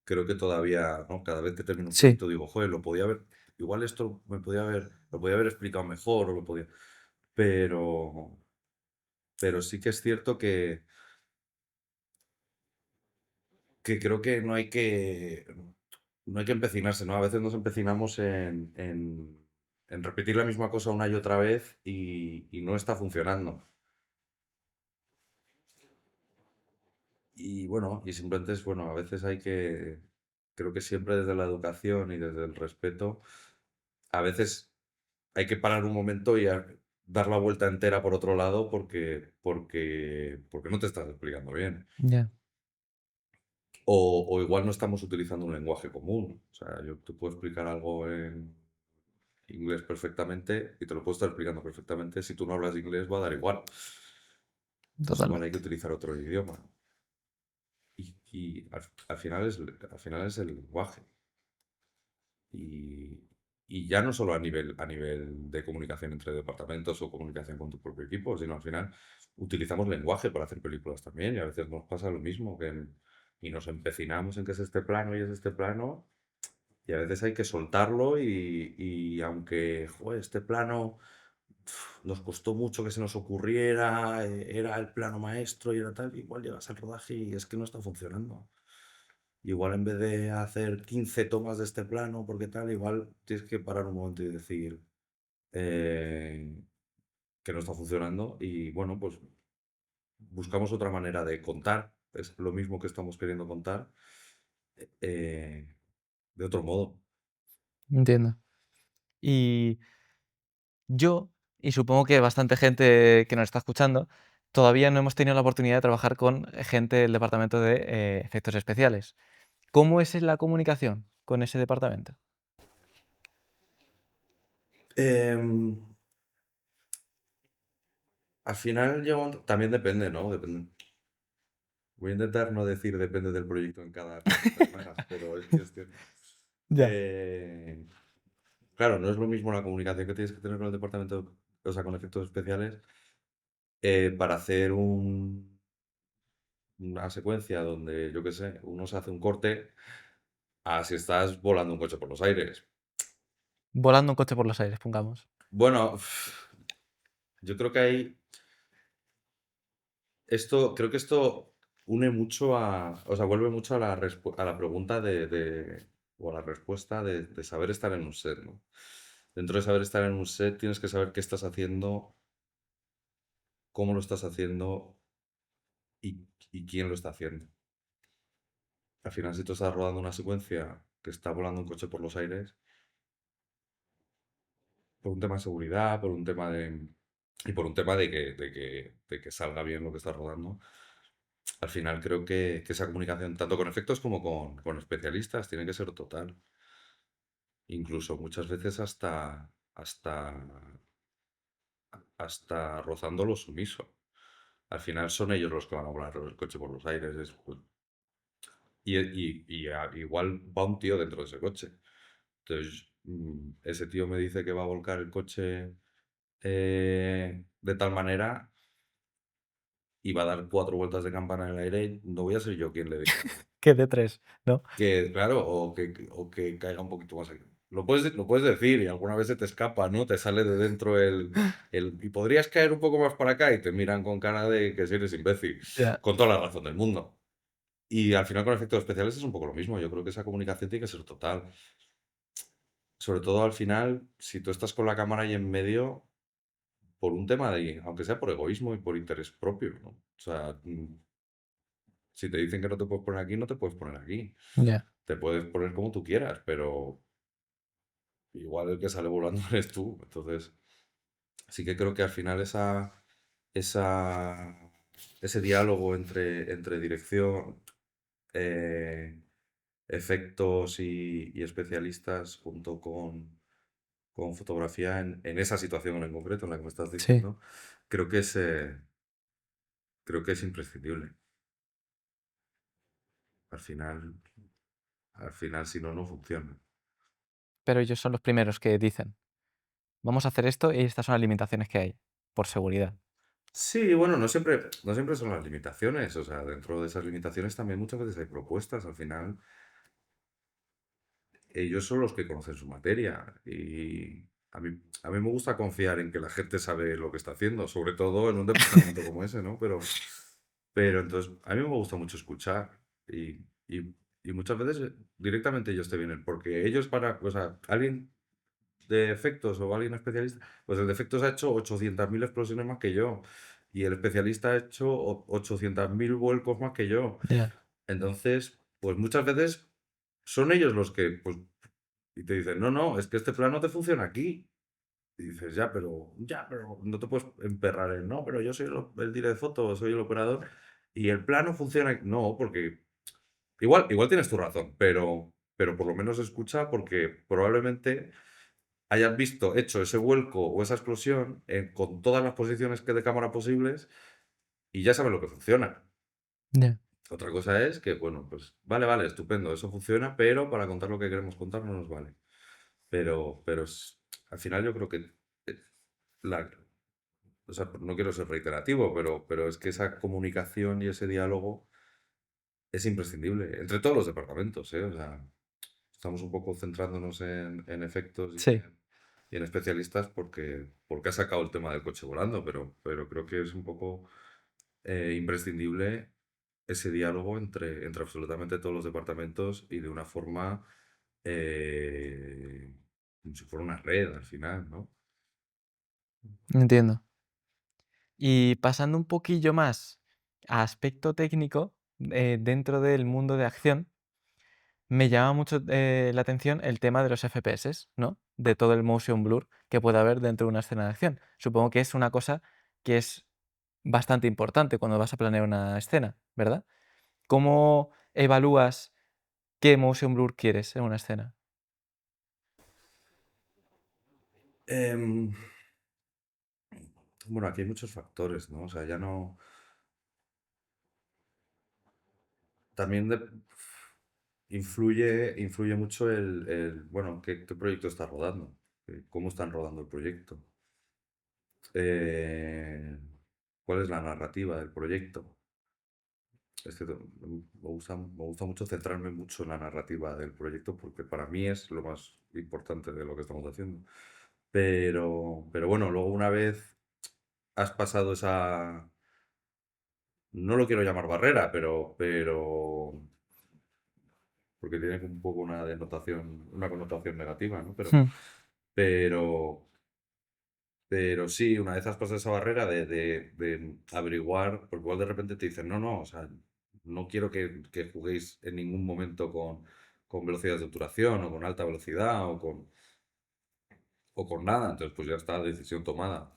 creo que todavía, ¿no? Cada vez que termino un Sí, proyecto digo, joder, igual esto lo podía haber explicado mejor o pero, pero sí que es cierto que creo que no hay que empecinarse, ¿no? A veces nos empecinamos en repetir la misma cosa una y otra vez y no está funcionando. Y bueno, y simplemente es, bueno, a veces creo que siempre desde la educación y desde el respeto, a veces hay que parar un momento y dar la vuelta entera por otro lado porque no te estás explicando bien. ya. O igual no estamos utilizando un lenguaje común. O sea, yo te puedo explicar algo en inglés perfectamente y te lo puedo estar explicando perfectamente. Si tú no hablas inglés, va a dar igual. Entonces igual hay que Totalmente. utilizar otro idioma. Y al final es el lenguaje. Y, y ya no solo a nivel de comunicación entre departamentos o comunicación con tu propio equipo, sino al final utilizamos lenguaje para hacer películas también y a veces nos pasa lo mismo, y nos empecinamos en que es este plano y es este plano y a veces hay que soltarlo y aunque joder, este plano nos costó mucho que se nos ocurriera, era el plano maestro y era tal, igual llegas al rodaje y es que no está funcionando. Igual en vez de hacer 15 tomas de este plano, porque tal, igual tienes que parar un momento y decir eh, que no está funcionando y bueno, pues buscamos otra manera de contar. Es lo mismo que estamos queriendo contar eh, de otro modo. Entiendo. Y yo, y supongo que bastante gente que nos está escuchando, todavía no hemos tenido la oportunidad de trabajar con gente del departamento de efectos especiales. ¿Cómo es la comunicación con ese departamento? Em, Al final también depende, ¿no? Voy a intentar no decir depende del proyecto en cada cosa que me hagas, pero es que es cierto. Ya. Eh, claro, no es lo mismo la comunicación que tienes que tener con el departamento, o sea, con efectos especiales, para hacer una secuencia donde, yo qué sé, uno se hace un corte, a si estás volando un coche por los aires. Volando un coche por los aires, pongamos. Bueno, yo creo que creo que esto une mucho o sea, vuelve mucho a la pregunta o a la respuesta de saber estar en un set, ¿no? Dentro de saber estar en un set tienes que saber qué estás haciendo, cómo lo estás haciendo y quién lo está haciendo. Al final, si tú estás rodando una secuencia que está volando un coche por los aires, por un tema de seguridad, y por un tema de que salga bien lo que estás rodando, al final creo que esa comunicación, tanto con efectos como con especialistas, tiene que ser total. Incluso muchas veces hasta rozando lo sumiso. Al final son ellos los que van a volar el coche por los aires. Igual va un tío dentro de ese coche. Entonces, ese tío me dice que va a volcar el coche de tal manera y va a dar 4 vueltas de campana en el aire. No voy a ser yo quien le diga Que de tres, ¿no? claro, o que caiga un poquito más aquí. Lo puedes decir y alguna vez se te escapa, ¿no? Te sale de dentro y podrías caer un poco más para acá y te miran con cara de que si eres imbécil, Ya. con toda la razón del mundo. Y al final con efectos especiales es un poco lo mismo. Yo creo que esa comunicación tiene que ser total. Sobre todo al final, si tú estás con la cámara ahí en medio, por un tema aunque sea por egoísmo y por interés propio, ¿no? O sea, si te dicen que no te puedes poner aquí, no te puedes poner aquí. Ya. Te puedes poner como tú quieras, pero igual el que sale volando eres tú. Entonces, sí que creo que al final esa, ese diálogo entre dirección, eh, efectos y especialistas junto con fotografía en esa situación en concreto en la que me estás Sí. diciendo, creo que es, eh, creo que es imprescindible. Al final, al final, si no, no funciona. Pero ellos son los primeros que dicen, vamos a hacer esto y estas son las limitaciones que hay, por seguridad. Sí, bueno, no siempre son las limitaciones, o sea, dentro de esas limitaciones también muchas veces hay propuestas, al final ellos son los que conocen su materia y a mí me gusta confiar en que la gente sabe lo que está haciendo, sobre todo en un departamento como ese, ¿no? Pero entonces, a mí me gusta mucho escuchar y muchas veces directamente ellos te vienen, porque ellos o sea, alguien de efectos o alguien especialista, pues el de efectos ha hecho 800.000 explosiones más que yo y el especialista ha hecho 800.000 vuelcos más que yo. Ya. Entonces, pues muchas veces son ellos los que, pues, y te dicen, no, no, es que este plano te funciona aquí. Y dices, ya, pero no te puedes emperrar en, no, pero yo soy el director de foto, soy el operador y el plano funciona. No, porque igual tienes tu razón, pero por lo menos escucha porque probablemente hayas hecho ese vuelco o esa explosión con todas las posiciones que de cámara posibles y ya sabes lo que funciona. Ya. Otra cosa es que, bueno, pues vale, estupendo, eso funciona, pero para contar lo que queremos contar no nos vale. Al final yo creo que eh, la, o sea, no quiero ser reiterativo, pero es que esa comunicación y ese diálogo es imprescindible entre todos los departamentos, ¿eh? O sea, estamos un poco centrándonos en efectos Sí, y en especialistas porque ha sacado el tema del coche volando, pero creo que es un poco imprescindible ese diálogo entre absolutamente todos los departamentos y de una forma eh, como si fuera una red al final, ¿no? entiendo. Y pasando un poquillo más a aspecto técnico, dentro del mundo de acción, me llama mucho la atención el tema de los FPS, ¿no? De todo el motion blur que puede haber dentro de una escena de acción. Supongo que es una cosa que es bastante importante cuando vas a planear una escena, ¿verdad? ¿Cómo evalúas qué motion blur quieres en una escena? Em, bueno, aquí hay muchos factores, ¿no? O sea, ya no. También influye mucho bueno, qué proyecto estás rodando, cómo están rodando el proyecto, eh, cuál es la narrativa del proyecto. Es que me gusta mucho centrarme mucho en la narrativa del proyecto porque para mí es lo más importante de lo que estamos haciendo. Pero bueno, luego una vez has pasado no lo quiero llamar barrera, pero porque tiene un poco una connotación negativa, ¿no? Hmm. Pero, pero sí, una vez has pasado esa barrera de averiguar, porque igual de repente te dicen, no, no, o sea, no quiero que juguéis en ningún momento con velocidades de obturación o con alta velocidad o con nada, entonces pues ya está, decisión tomada.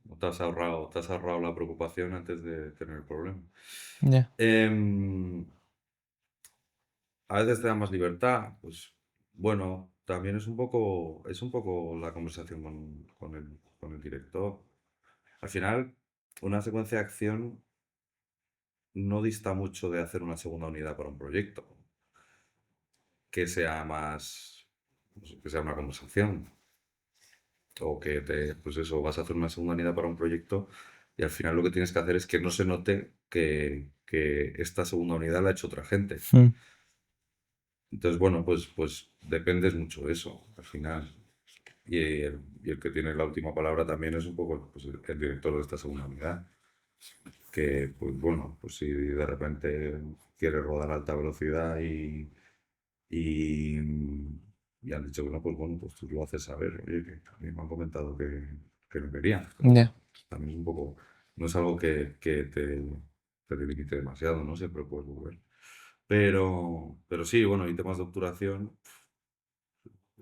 No te has ahorrado la preocupación antes de tener el problema. Ya. Em, A veces te da más libertad, pues bueno, también es un poco la conversación con el director. Al final, una secuencia de acción no dista mucho de hacer una segunda unidad para un proyecto, que sea más, pues, que sea una conversación, o que pues eso, vas a hacer una segunda unidad para un proyecto y al final lo que tienes que hacer es que no se note que esta segunda unidad la ha hecho otra gente. Hmm. Entonces, bueno, pues depende mucho de eso, al final. Y el que tiene la última palabra también es un poco pues, el director de esta segunda unidad, que, pues bueno, pues si de repente quiere rodar a alta velocidad y, y han dicho que no, pues bueno, pues tú lo haces saber. Oye, que a mí me han comentado que no querían, pero Ya. bueno, también es un poco, no es algo que te delimite demasiado, ¿no? Siempre puedes volver. Pero sí, bueno, y temas de obturación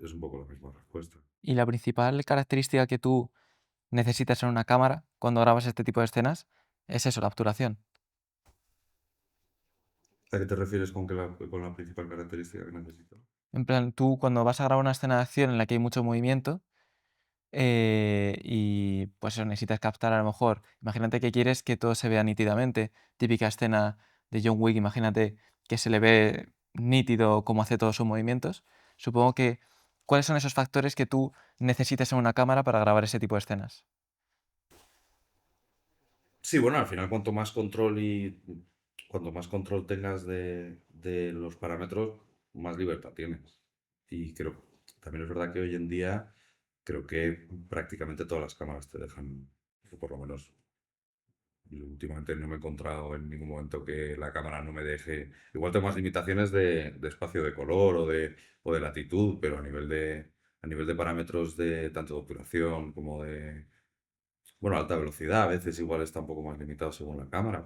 es un poco la misma respuesta. Y la principal característica que tú necesitas en una cámara cuando grabas este tipo de escenas es eso, la obturación. ¿A qué te refieres con la principal característica que necesito? En plan, tú cuando vas a grabar una escena de acción en la que hay mucho movimiento, y pues eso, necesitas captar a lo mejor, imagínate que quieres que todo se vea nítidamente, típica escena de John Wick, imagínate que se le ve nítido cómo hace todos sus movimientos. Supongo que, ¿cuáles son esos factores que tú necesitas en una cámara para grabar ese tipo de escenas? Sí, bueno, al final cuanto más control tengas de los parámetros, más libertad tienes. Y creo, también es verdad que hoy en día creo que prácticamente todas las cámaras te dejan, o por lo menos últimamente no me he encontrado en ningún momento que la cámara no me deje. Igual tengo más limitaciones de espacio de color o de latitud, pero a nivel de parámetros de tanto de obturación como de, bueno, alta velocidad, a veces igual está un poco más limitado según la cámara,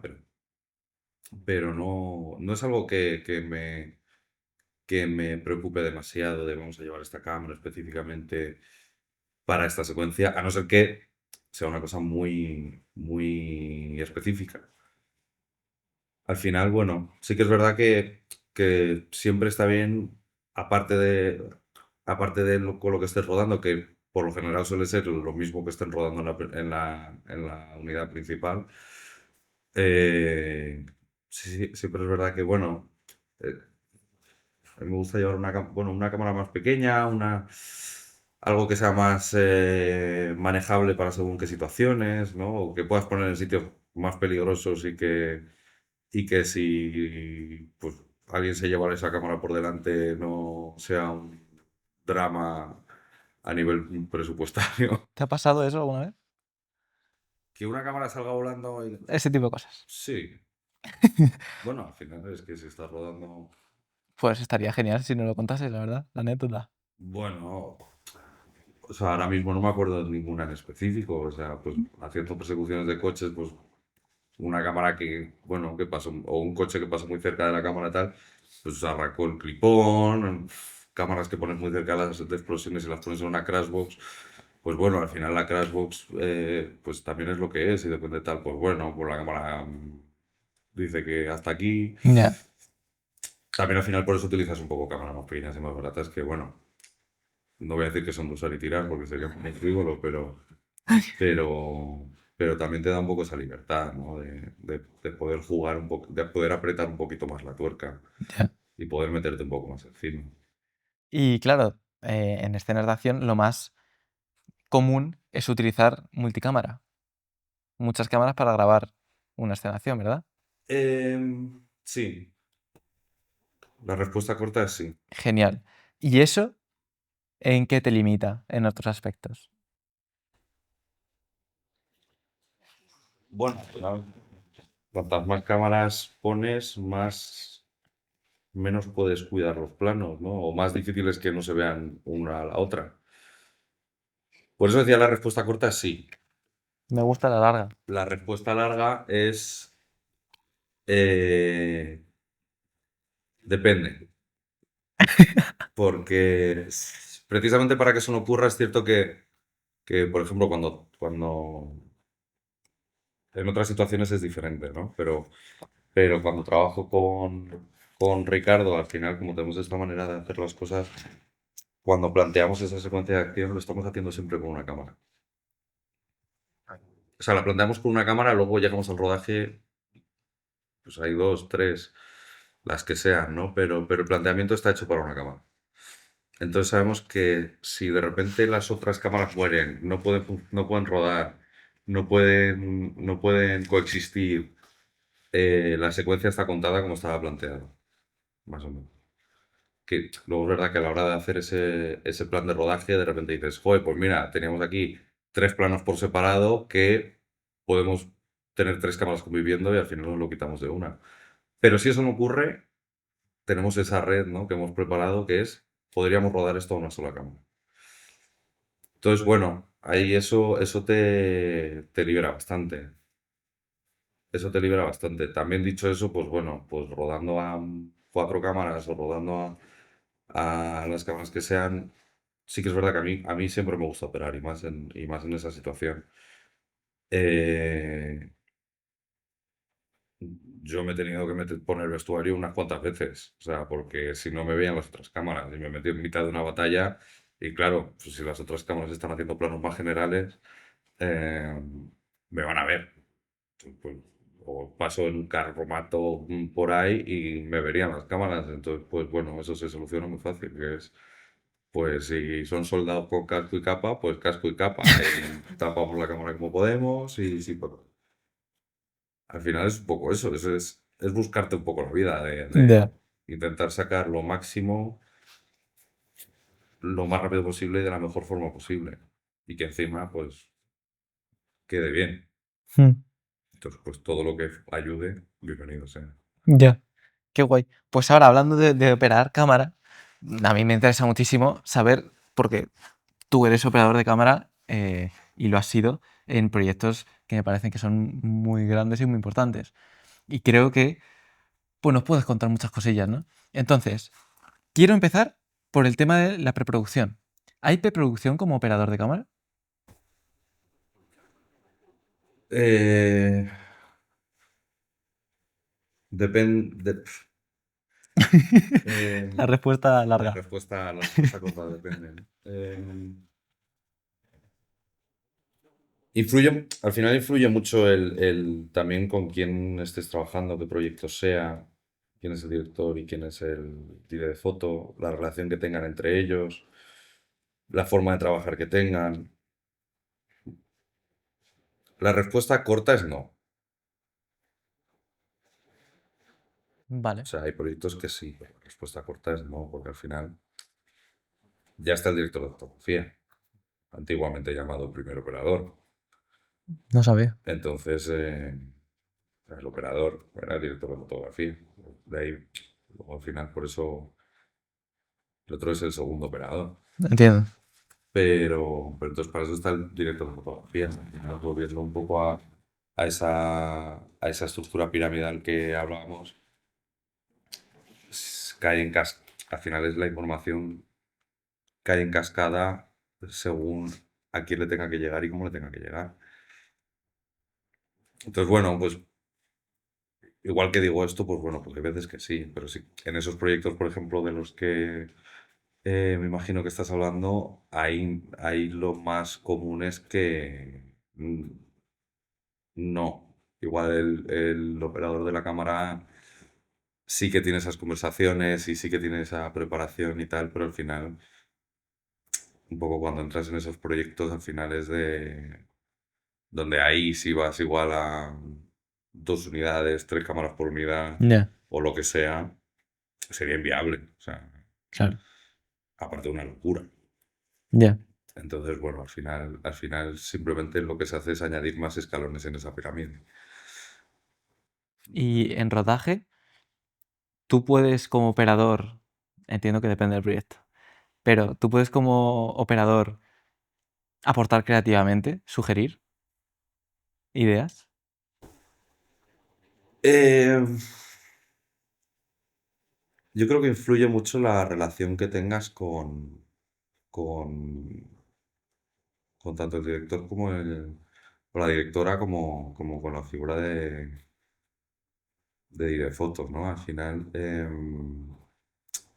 pero no es algo que me preocupe demasiado de vamos a llevar esta cámara específicamente para esta secuencia, a no ser que sea una cosa muy, muy específica. Al final, bueno, sí que es verdad que siempre está bien, aparte con lo que estés rodando, que por lo general suele ser lo mismo que estén rodando en la unidad principal. Sí, siempre es verdad que, bueno, eh, a mí me gusta llevar una cámara más pequeña, algo que sea más manejable para según qué situaciones, ¿no? O que puedas poner en sitios más peligrosos y que si pues, alguien se llevara esa cámara por delante no sea un drama a nivel presupuestario. ¿Te ha pasado eso alguna vez? Que una cámara salga volando. Ese tipo de cosas. Sí. Bueno, al final es que si estás rodando. Pues estaría genial si no lo contases, la verdad, la anécdota. Bueno, o sea, ahora mismo no me acuerdo de ninguna en específico. O sea, pues haciendo persecuciones de coches, pues una cámara que, bueno, que pasó, o un coche que pasó muy cerca de la cámara tal, pues arrancó el clipón, cámaras que pones muy cerca de las de explosiones y las pones en una crashbox, pues bueno, al final la crashbox pues también es lo que es y depende de tal, pues bueno, pues la cámara dice que hasta aquí. Ya. También al final por eso utilizas un poco cámaras más pequeñas y más baratas que, bueno, no voy a decir que son de usar y tirar porque sería muy frívolo, pero también te da un poco esa libertad, ¿no? De poder jugar un poco, de poder apretar un poquito más la tuerca Ya. y poder meterte un poco más encima. Y claro, en escenas de acción lo más común es utilizar multicámara. Muchas cámaras para grabar una escena de acción, ¿verdad? Sí, la respuesta corta es sí. Genial. ¿Y eso en qué te limita en otros aspectos? Bueno, al final, cuantas más cámaras pones, menos puedes cuidar los planos, ¿no? O más difícil es que no se vean una a la otra. Por eso decía la respuesta corta es sí. Me gusta la larga. La respuesta larga es eh, depende. Porque precisamente para que eso no ocurra es cierto que, por ejemplo, cuando en otras situaciones es diferente, ¿no? Pero cuando trabajo con Ricardo, al final, como tenemos esta manera de hacer las cosas, cuando planteamos esa secuencia de acción, lo estamos haciendo siempre con una cámara. O sea, la planteamos con una cámara, luego llegamos al rodaje, pues hay dos, tres, las que sean, ¿no? Pero el planteamiento está hecho para una cámara. Entonces sabemos que si de repente las otras cámaras mueren, no pueden rodar, no pueden coexistir, la secuencia está contada como estaba planteado, más o menos. Que luego es verdad que a la hora de hacer ese plan de rodaje, de repente dices, joder, pues mira, teníamos aquí 3 planos por separado que podemos tener 3 cámaras conviviendo y al final nos lo quitamos de una. Pero si eso no ocurre, tenemos esa red, ¿no? que hemos preparado que podríamos rodar esto a una sola cámara. Entonces, bueno, ahí eso te libera bastante. Eso te libera bastante. También dicho eso, pues bueno, pues rodando a 4 cámaras o rodando a las cámaras que sean, sí que es verdad que a mí siempre me gusta operar y más en esa situación. Eh, yo me he tenido que poner vestuario unas cuantas veces, o sea, porque si no me veían las otras cámaras y me metí en mitad de una batalla y claro, pues si las otras cámaras están haciendo planos más generales, eh, me van a ver. Pues, o paso en un carromato por ahí y me verían las cámaras. Entonces, pues bueno, eso se soluciona muy fácil, que es, pues si son soldados con casco y capa, pues casco y capa. Y tapamos la cámara como podemos y sí, pues, al final es un poco eso, es buscarte un poco la vida, Ya. intentar sacar lo máximo, lo más rápido posible y de la mejor forma posible. Y que encima, pues, quede bien. Mm, Entonces, pues todo lo que ayude, bienvenido sea. Ya. Qué guay. Pues ahora, hablando de operar cámara, a mí me interesa muchísimo saber, porque tú eres operador de cámara y lo has sido en proyectos que me parecen que son muy grandes y muy importantes. Y creo que, pues nos puedes contar muchas cosillas, ¿no? Entonces, quiero empezar por el tema de la preproducción. ¿Hay preproducción como operador de cámara? Eh, Depende. La respuesta La larga. respuesta corta depende, ¿no? Al final influye mucho también con quién estés trabajando, qué proyecto sea, quién es el director y quién es el director de foto, la relación que tengan entre ellos, la forma de trabajar que tengan. La respuesta corta es no. O Vale. sea, hay proyectos que sí, pero la respuesta corta es no, porque al final ya está el director de fotografía, antiguamente llamado primer operador. No sabía. Entonces, el operador era el director de fotografía. De ahí, luego al final, por eso el otro es el segundo operador. Entiendo. Pero entonces para eso está el director de fotografía. Al final, volviendo un poco a esa estructura piramidal que hablábamos, cae al final es la información cae en cascada según a quién le tenga que llegar y cómo le tenga que llegar. Entonces, bueno, pues igual que digo esto, pues bueno, pues hay veces que sí, pero sí, en esos proyectos, por ejemplo, de los que me imagino que estás hablando, ahí lo más común es que no. Igual el operador de la cámara sí que tiene esas conversaciones y sí que tiene esa preparación y tal, pero al final, un poco cuando entras en esos proyectos, al final es de donde ahí si vas igual a 2 unidades, 3 cámaras por unidad Ya, o lo que sea, sería inviable. O sea, claro. aparte de una locura. Ya. Entonces, bueno, al final simplemente lo que se hace es añadir más escalones en esa pirámide. Y en rodaje, tú puedes como operador, entiendo que depende del proyecto, pero tú puedes como operador aportar creativamente, sugerir ideas. Eh, yo creo que influye mucho la relación que tengas con, con tanto el director como con la directora como con la figura de fotos, ¿no? Al final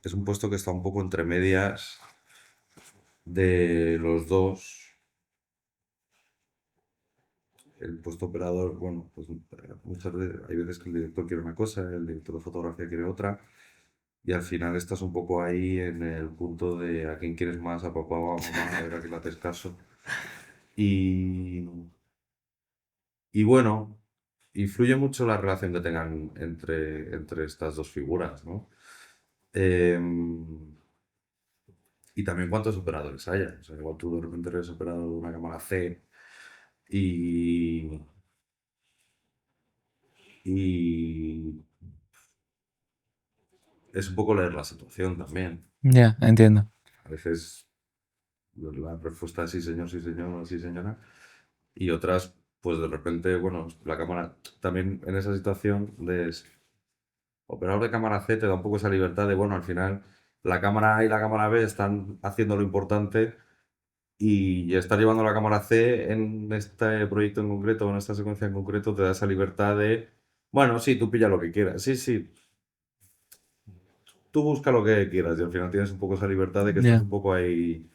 es un puesto que está un poco entre medias de los dos. El puesto operador, bueno, pues muchas veces, hay veces que el director quiere una cosa, el director de fotografía quiere otra, y al final estás un poco ahí en el punto de a quién quieres más, a papá o a mamá, a ver a quién le haces caso. Y, y bueno, influye mucho la relación que tengan entre estas dos figuras, ¿no? Em, y también cuántos operadores haya. O sea, igual tú de repente eres operador de una cámara C y, y es un poco leer la situación también. Ya, entiendo. A veces la respuesta es sí señor, sí señora. Y otras, pues de repente, bueno, la cámara también en esa situación de operador de cámara C te da un poco esa libertad de, bueno, al final la cámara A y la cámara B están haciendo lo importante y estar llevando la cámara C en este proyecto en concreto o en esta secuencia en concreto te da esa libertad de, bueno, sí, tú pilla lo que quieras, sí, sí, tú busca lo que quieras y al final tienes un poco esa libertad de que estás Ya. un poco ahí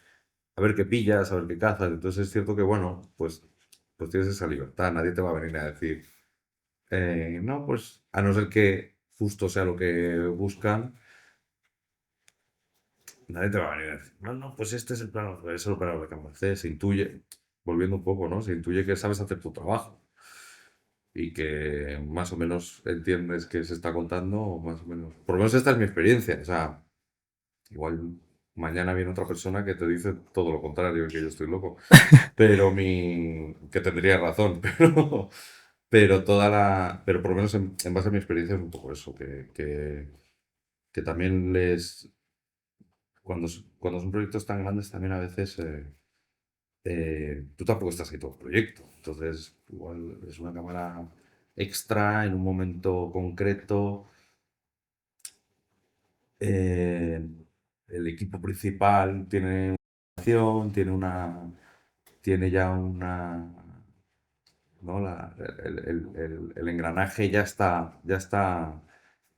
a ver qué pillas, a ver qué cazas. Entonces es cierto que, bueno, pues tienes esa libertad, nadie te va a venir a decir, no, pues a no ser que justo sea lo que buscan, nadie te va a venir a decir, no, no, pues este es el plano, es el operador de cámara C, se intuye, volviendo un poco, ¿no? Se intuye que sabes hacer tu trabajo. y que más o menos entiendes qué se está contando, o más o menos. Por lo menos esta es mi experiencia. O sea, igual mañana viene otra persona que te dice todo lo contrario, que yo estoy loco. Que tendría razón, pero por lo menos en base a mi experiencia es un poco eso, que también cuando son proyectos tan grandes también a veces tú tampoco estás ahí todo el proyecto. Entonces, igual es una cámara extra en un momento concreto. eh, el equipo principal tiene acción, tiene ya una, ¿no? El engranaje ya está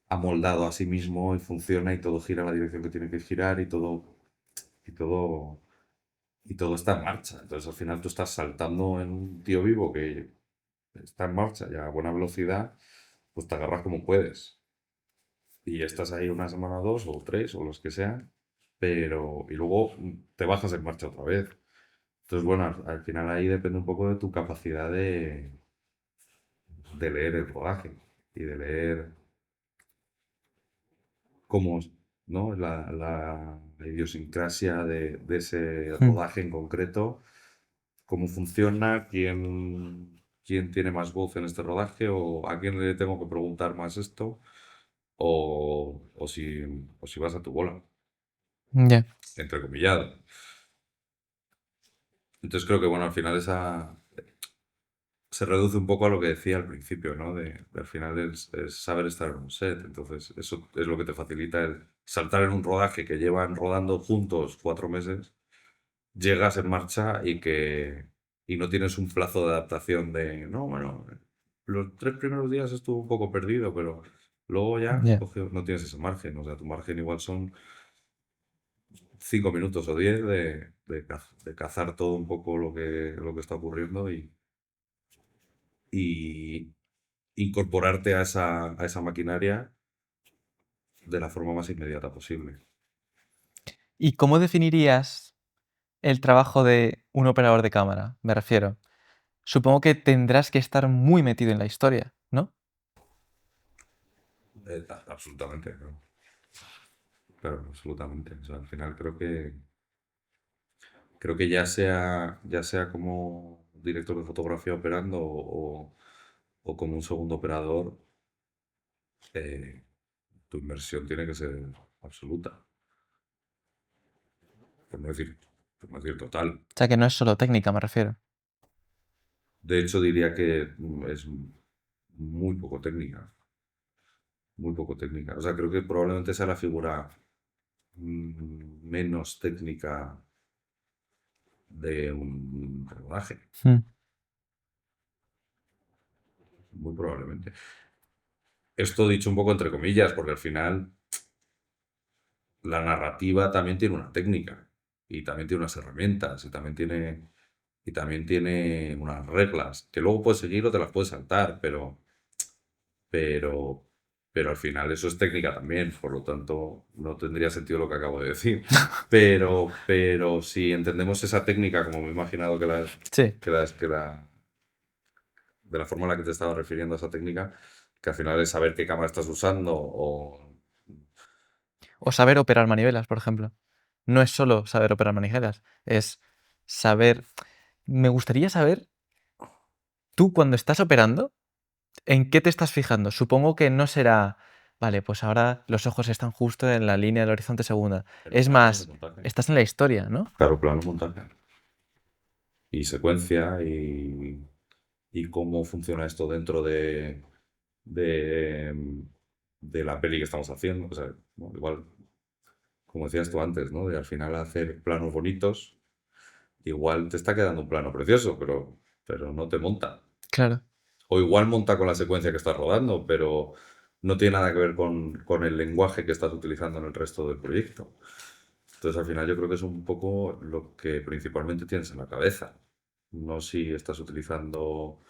amoldado a sí mismo y funciona y todo gira en la dirección que tiene que girar y todo, y todo está en marcha. Entonces al final tú estás saltando en un tío vivo que está en marcha y a buena velocidad, pues te agarras como puedes. Y estás ahí una semana o dos o tres o los que sean, y luego te bajas en marcha otra vez. Entonces, bueno, al final ahí depende un poco de tu capacidad de leer el rodaje y de leer cómo, ¿no? La idiosincrasia de ese Mm, rodaje en concreto, cómo funciona, quién tiene más voz en este rodaje o a quién le tengo que preguntar más esto o si vas a tu bola, ya. entrecomillado. Entonces creo que, bueno, al final se reduce un poco a lo que decía al principio, ¿no? Al final es saber estar en un set. Entonces, eso es lo que te facilita el saltar en un rodaje que llevan rodando juntos 4 meses, llegas en marcha y no tienes un plazo de adaptación no, bueno, los 3 primeros días estuvo un poco perdido, pero luego ya Ya. no tienes ese margen. O sea, tu margen igual son 5 minutos o 10 de cazar todo un poco lo que está ocurriendo y incorporarte a esa maquinaria de la forma más inmediata posible. ¿Y cómo definirías el trabajo de un operador de cámara? Me refiero. Supongo que tendrás que estar muy metido en la historia, ¿no? Absolutamente, claro. Claro, absolutamente. O sea, al final creo que ya sea como director de fotografía operando o como un segundo operador, eh, tu inversión tiene que ser absoluta, por no decir total. O sea, que no es solo técnica, me refiero. De hecho, diría que es muy poco técnica, muy poco técnica. O sea, creo que probablemente sea la figura menos técnica de un rodaje, Mm, muy probablemente. Esto dicho un poco entre comillas, porque al final la narrativa también tiene una técnica y también tiene unas herramientas y también tiene unas reglas que luego puedes seguir o te las puedes saltar, pero, pero al final eso es técnica también, por lo tanto no tendría sentido lo que acabo de decir. Pero si entendemos esa técnica, como me he imaginado sí. de la forma en la que te estaba refiriendo a esa técnica, que al final es saber qué cámara estás usando o... O saber operar manivelas, por ejemplo. No es solo saber operar manivelas, es saber... Me gustaría saber, tú cuando estás operando, ¿en qué te estás fijando? Supongo que no será, vale, pues ahora los ojos están justo en la línea del horizonte segunda. En Es planos de más, montaje. estás en la historia, ¿no? Claro, plano montaje. Y secuencia y cómo funciona esto dentro de, de la peli que estamos haciendo. O sea, bueno, igual, como decías tú antes, ¿no? De al final hacer planos bonitos, igual te está quedando un plano precioso, pero no te monta. Claro. O igual monta con la secuencia que estás rodando, pero no tiene nada que ver con el lenguaje que estás utilizando en el resto del proyecto. Entonces, al final yo creo que es un poco lo que principalmente tienes en la cabeza. No si estás utilizando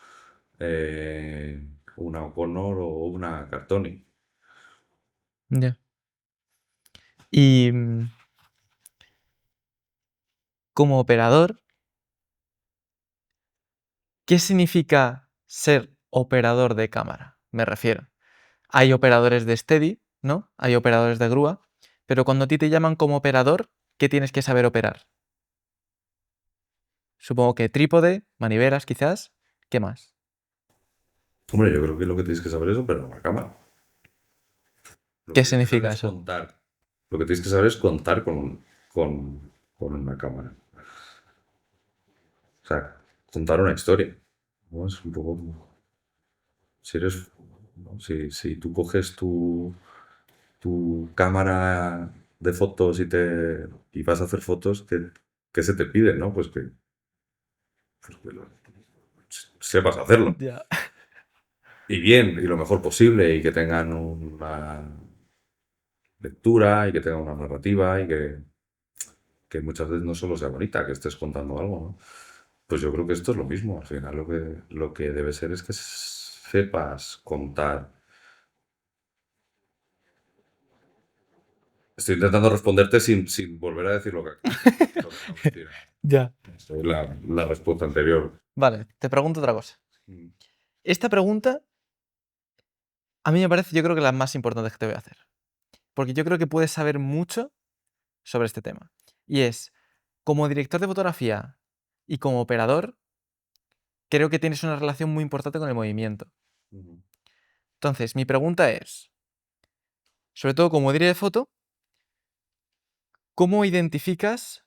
una O'Connor o una Cartoni. Ya. Y como operador, ¿qué significa ser operador de cámara? Me refiero. Hay operadores de steady, ¿no? Hay operadores de grúa, pero cuando a ti te llaman como operador, ¿qué tienes que saber operar? Supongo que trípode, manivelas quizás. ¿Qué más? Hombre, yo creo que lo que tienes que saber es operar una cámara. Lo ¿Qué que tienes que saber significa es eso? contar. Lo que tienes que saber es contar con una cámara. O sea, contar una historia. ¿No? Es un poco. Si eres. ¿No? Si tú coges tu cámara de fotos y vas a hacer fotos, ¿qué se te pide, no? Pues que sepas hacerlo. Ya. Y bien, y lo mejor posible, y que tengan una lectura, y que tengan una narrativa, y que muchas veces no solo sea bonita, que estés contando algo, ¿no? Pues yo creo que esto es lo mismo. Al final lo que debe ser es que sepas contar. Estoy intentando responderte sin volver a decir lo que acabo de decir. Ya. Esa es la respuesta anterior. Vale, te pregunto otra cosa. Esta pregunta a mí me parece, yo creo que las más importantes que te voy a hacer. Porque yo creo que puedes saber mucho sobre este tema. Y es, como director de fotografía y como operador, creo que tienes una relación muy importante con el movimiento. Ujú. Entonces, mi pregunta es, sobre todo como director de foto, ¿cómo identificas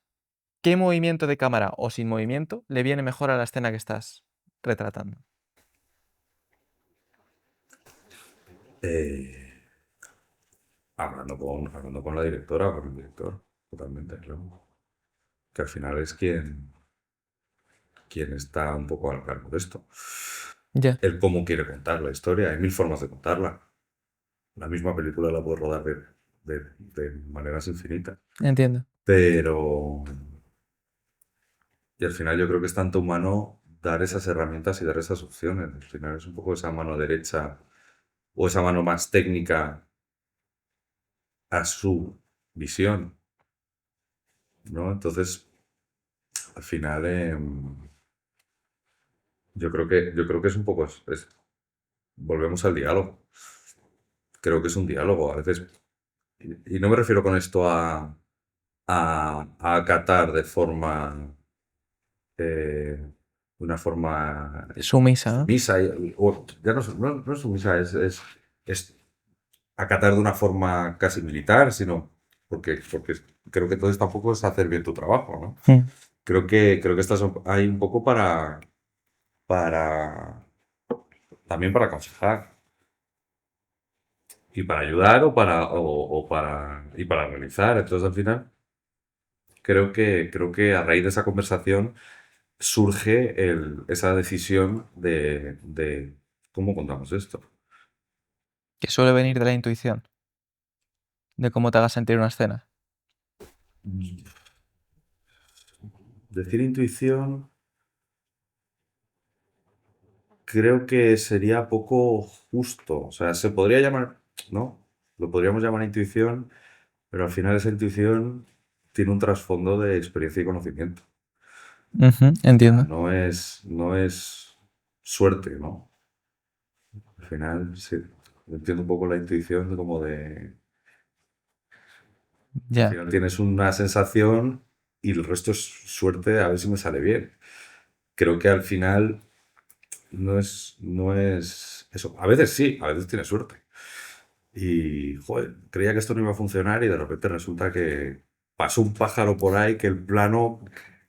qué movimiento de cámara o sin movimiento le viene mejor a la escena que estás retratando? Eh, hablando con la directora o con el director, totalmente, claro. Que al final es quien está un poco al cargo de esto. Ya, El cómo quiere contar la historia. Hay mil formas de contarla. La misma película la puedes rodar de maneras infinitas. entiendo. Pero. Y al final yo creo que es tanto humano dar esas herramientas y dar esas opciones. Al final es un poco esa mano derecha o esa mano más técnica a su visión, ¿no? Entonces, al final, yo creo que es un poco, volvemos al diálogo. Creo que es un diálogo. A veces, y no me refiero con esto a acatar de una forma Sumisa, ¿no? sumisa, o ya no es sumisa, es acatar de una forma casi militar, sino porque creo que entonces tampoco es hacer bien tu trabajo, ¿no? Mm. Creo que estás ahí un poco para, también para aconsejar y para ayudar y para realizar. Entonces, al final, creo que a raíz de esa conversación surge esa decisión de cómo contamos esto. Que suele venir de la intuición, de cómo te haga sentir una escena. Decir intuición creo que sería poco justo. O sea, se podría llamar, ¿no? Lo podríamos llamar intuición, pero al final esa intuición tiene un trasfondo de experiencia y conocimiento. Ujú, O sea, entiendo. no es suerte, ¿no? Al final, sí, entiendo un poco la intuición como de. Al Ya. final tienes una sensación y el resto es suerte a ver si me sale bien. Creo que al final no es eso. A veces sí, a veces tienes suerte. Y, joder, creía que esto no iba a funcionar y de repente resulta que pasó un pájaro por ahí que el plano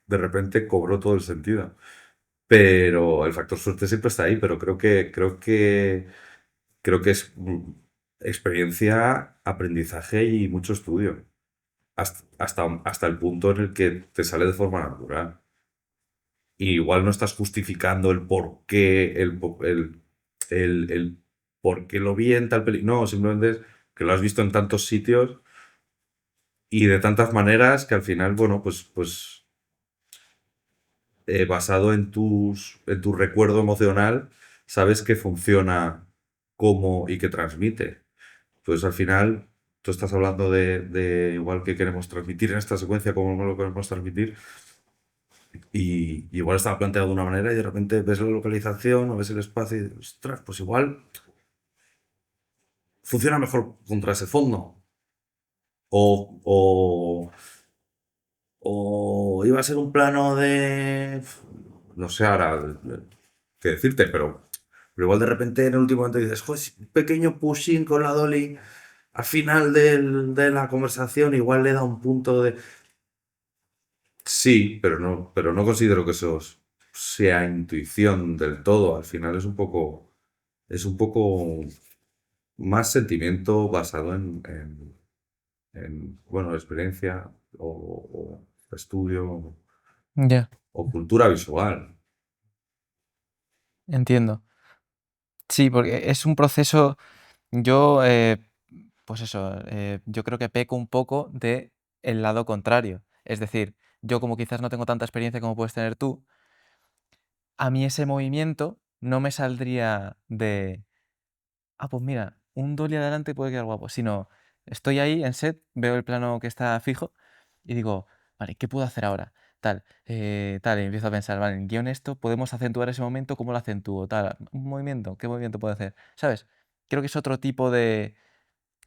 de repente cobró todo el sentido. Pero el factor suerte siempre está ahí, pero creo que es experiencia, aprendizaje y mucho estudio. Hasta el punto en el que te sale de forma natural. Y igual no estás justificando el por qué, el por qué lo vi en tal película. No, simplemente es que lo has visto en tantos sitios y de tantas maneras que al final, bueno, pues basado en tu recuerdo emocional, sabes que funciona como y que transmite. Entonces al final, tú estás hablando de igual que queremos transmitir en esta secuencia, cómo no lo queremos transmitir. Y igual estaba planteado de una manera y de repente ves la localización o ves el espacio y dices, ostras, pues igual funciona mejor contra ese fondo. O, o, o iba a ser un plano de... No sé ahora qué decirte, pero igual de repente en el último momento dices, joder, un pequeño pushing con la dolly al final de la conversación igual le da un punto de... Sí, pero no considero que eso sea intuición del todo. Al final es un poco más sentimiento basado bueno, experiencia o estudio Ya, o cultura visual. entiendo. Sí, porque es un proceso, yo, pues eso, yo creo que peco un poco de el lado contrario. Es decir, yo como quizás no tengo tanta experiencia como puedes tener tú, a mí ese movimiento no me saldría de, ah, pues mira, un dolly adelante puede quedar guapo, sino estoy ahí en set, veo el plano que está fijo y digo, vale, ¿qué puedo hacer ahora? Tal, y empiezo a pensar, vale, en guión esto, podemos acentuar ese momento, ¿cómo lo acentúo? Tal, un movimiento, ¿qué movimiento puedo hacer? ¿Sabes? Creo que es otro tipo de,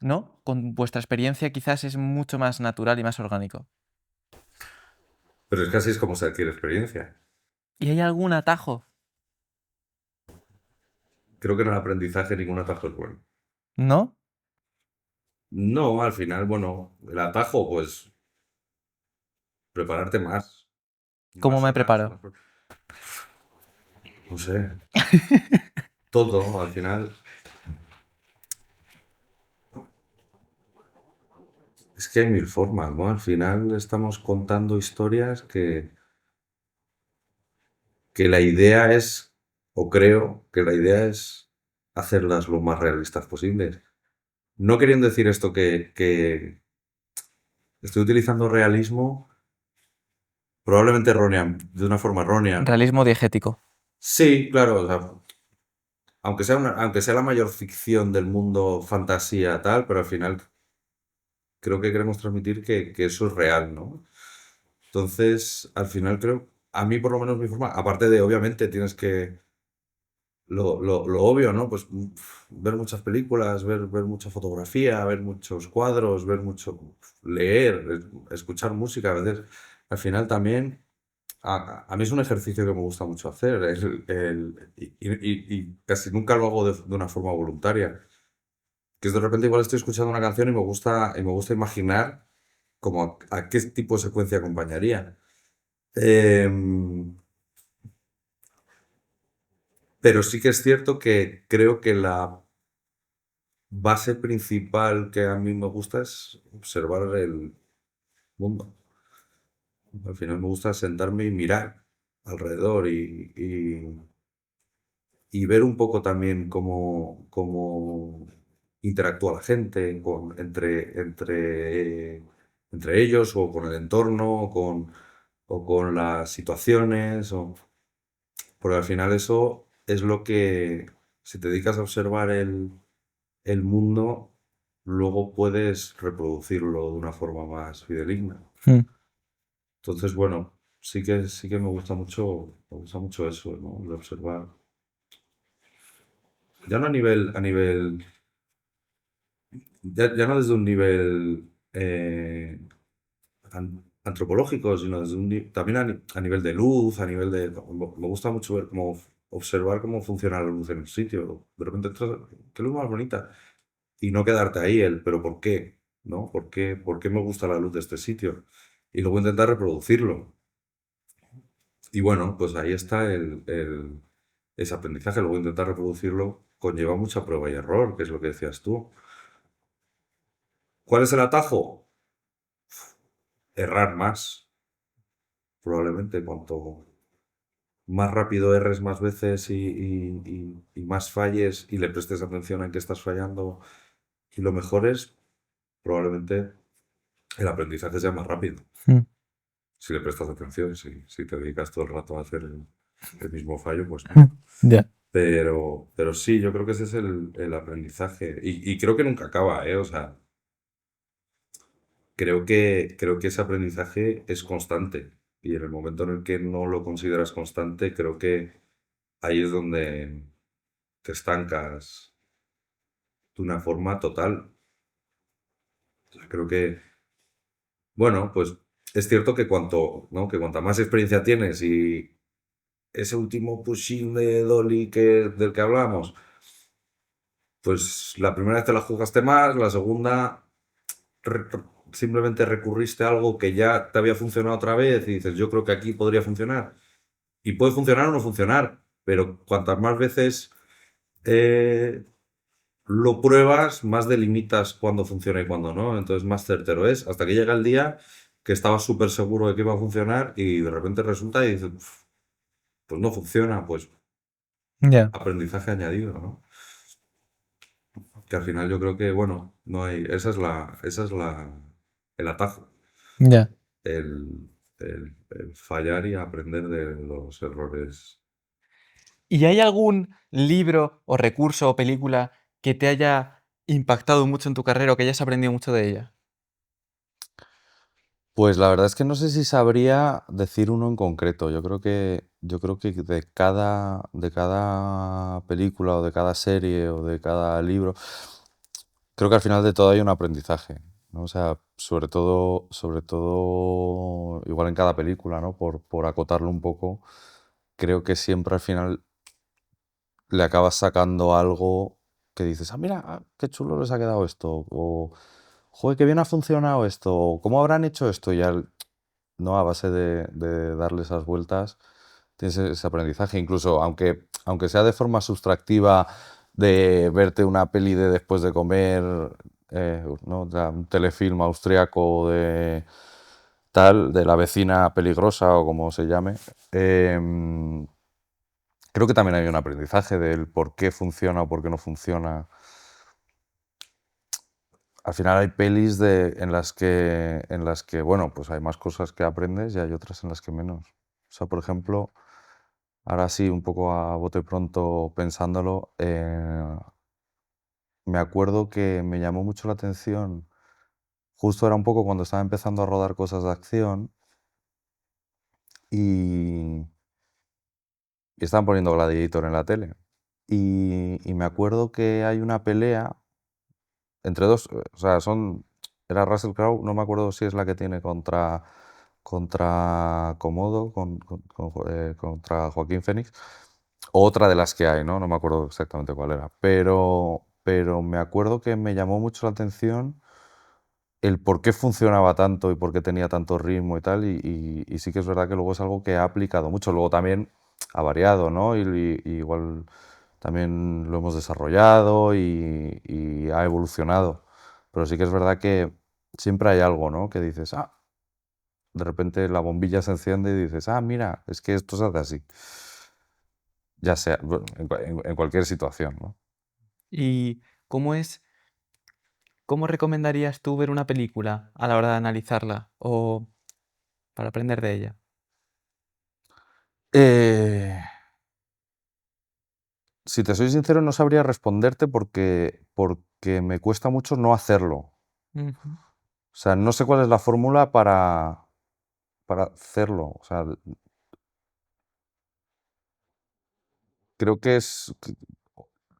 ¿no? Con vuestra experiencia quizás es mucho más natural y más orgánico. Pero es que así es como se adquiere experiencia. ¿Y hay algún atajo? Creo que en el aprendizaje ningún atajo es bueno. ¿No? No, al final, bueno, el atajo, pues prepararte más. ¿Cómo Más me horas. preparo? No sé, todo, al final. Es que hay mil formas, ¿no? Al final estamos contando historias que la idea es, o creo que la idea es hacerlas lo más realistas posibles. No queriendo decir esto que estoy utilizando realismo probablemente errónea, de una forma errónea. Realismo diegético. Sí, claro, o sea, aunque sea la mayor ficción del mundo, fantasía, tal, pero al final creo que queremos transmitir que eso es real, ¿no? Entonces, al final creo, a mí por lo menos mi forma, aparte de obviamente tienes que, lo obvio, ¿no? Pues ver muchas películas, ver mucha fotografía, ver muchos cuadros, ver mucho, leer, escuchar música, a veces, al final también, a mí es un ejercicio que me gusta mucho hacer, y casi nunca lo hago de una forma voluntaria, que es de repente igual estoy escuchando una canción y me gusta imaginar como a qué tipo de secuencia acompañaría. Em, pero sí que es cierto que creo que la base principal que a mí me gusta es observar el mundo. Al final me gusta sentarme y mirar alrededor y ver un poco también cómo interactúa la gente entre ellos o con el entorno o con las situaciones. Porque al final eso es lo que, si te dedicas a observar el mundo, luego puedes reproducirlo de una forma más fidedigna. Mm. Entonces, bueno, sí que me gusta mucho eso, ¿no? De observar. Ya no ya no desde un nivel antropológico, sino desde también a nivel de luz, a nivel de... Me gusta mucho ver observar cómo funciona la luz en un sitio. De repente, "Ostras, qué luz más bonita". Y no quedarte ahí, pero ¿por qué? ¿No? Por qué me gusta la luz de este sitio? Y luego intentar reproducirlo. Y bueno, pues ahí está ese aprendizaje. Luego intentar reproducirlo conlleva mucha prueba y error, que es lo que decías tú. ¿Cuál es el atajo? Errar más, probablemente. Cuanto más rápido erres más veces y más falles y le prestes atención en que estás fallando y lo mejores, probablemente el aprendizaje sea más rápido. Mm. Si le prestas atención, si te dedicas todo el rato a hacer el mismo fallo, pues no. Ya. Pero sí, yo creo que ese es el aprendizaje. Y creo que nunca acaba, ¿eh? O sea, creo que ese aprendizaje es constante. Y en el momento en el que no lo consideras constante, creo que ahí es donde te estancas de una forma total. O sea, creo que, bueno, pues es cierto que ¿no? Que cuanta más experiencia tienes y ese último pushing de Dolly del que hablamos, pues la primera vez te la jugaste más, la segunda re- simplemente recurriste a algo que ya te había funcionado otra vez y dices, yo creo que aquí podría funcionar. Y puede funcionar o no funcionar, pero cuantas más veces eh, lo pruebas, más delimitas cuándo funciona y cuándo no. Entonces más certero es, hasta que llega el día que estabas súper seguro de que iba a funcionar y de repente resulta y dices, "Uf, pues no funciona, pues Ya, aprendizaje añadido, ¿no? Que al final yo creo que, bueno, no hay, el atajo, ya. el fallar y aprender de los errores. ¿Y hay algún libro o recurso o película que te haya impactado mucho en tu carrera o que hayas aprendido mucho de ella? Pues la verdad es que no sé si sabría decir uno en concreto. Yo creo que de cada película o de cada serie o de cada libro, creo que al final de todo hay un aprendizaje, ¿no? O sea, sobre todo, igual en cada película, ¿no? Por acotarlo un poco, creo que siempre al final le acabas sacando algo que dices, ah, mira, qué chulo les ha quedado esto, o joder, qué bien ha funcionado esto, o cómo habrán hecho esto, y ya, ¿no? A base de darle esas vueltas, tienes ese aprendizaje, incluso aunque sea de forma sustractiva, de verte una peli de después de comer, ¿no? Un telefilm austriaco de tal, de la vecina peligrosa o como se llame. em, Creo que también hay un aprendizaje del por qué funciona o por qué no funciona. Al final hay pelis en las que, bueno, pues hay más cosas que aprendes y hay otras en las que menos. O sea, por ejemplo, ahora sí, un poco a bote pronto pensándolo, me acuerdo que me llamó mucho la atención, justo era un poco cuando estaba empezando a rodar cosas de acción y, y estaban poniendo Gladiator en la tele. Y me acuerdo que hay una pelea entre dos, o sea, era Russell Crowe, no me acuerdo si es la que tiene contra Komodo, contra Joaquín Phoenix, o otra de las que hay, ¿no? No me acuerdo exactamente cuál era, pero me acuerdo que me llamó mucho la atención el por qué funcionaba tanto y por qué tenía tanto ritmo y tal, y sí que es verdad que luego es algo que ha aplicado mucho, luego también ha variado, ¿no? Y igual también lo hemos desarrollado y ha evolucionado, pero sí que es verdad que siempre hay algo, ¿no? Que dices, ah, de repente la bombilla se enciende y dices, ah, mira, es que esto se hace así, ya sea bueno, en cualquier situación, ¿no? ¿Y cómo es, cómo recomendarías tú ver una película a la hora de analizarla o para aprender de ella? Eh, Si te soy sincero, no sabría responderte porque me cuesta mucho no hacerlo. Ujú. O sea, no sé cuál es la fórmula para hacerlo. O sea, creo que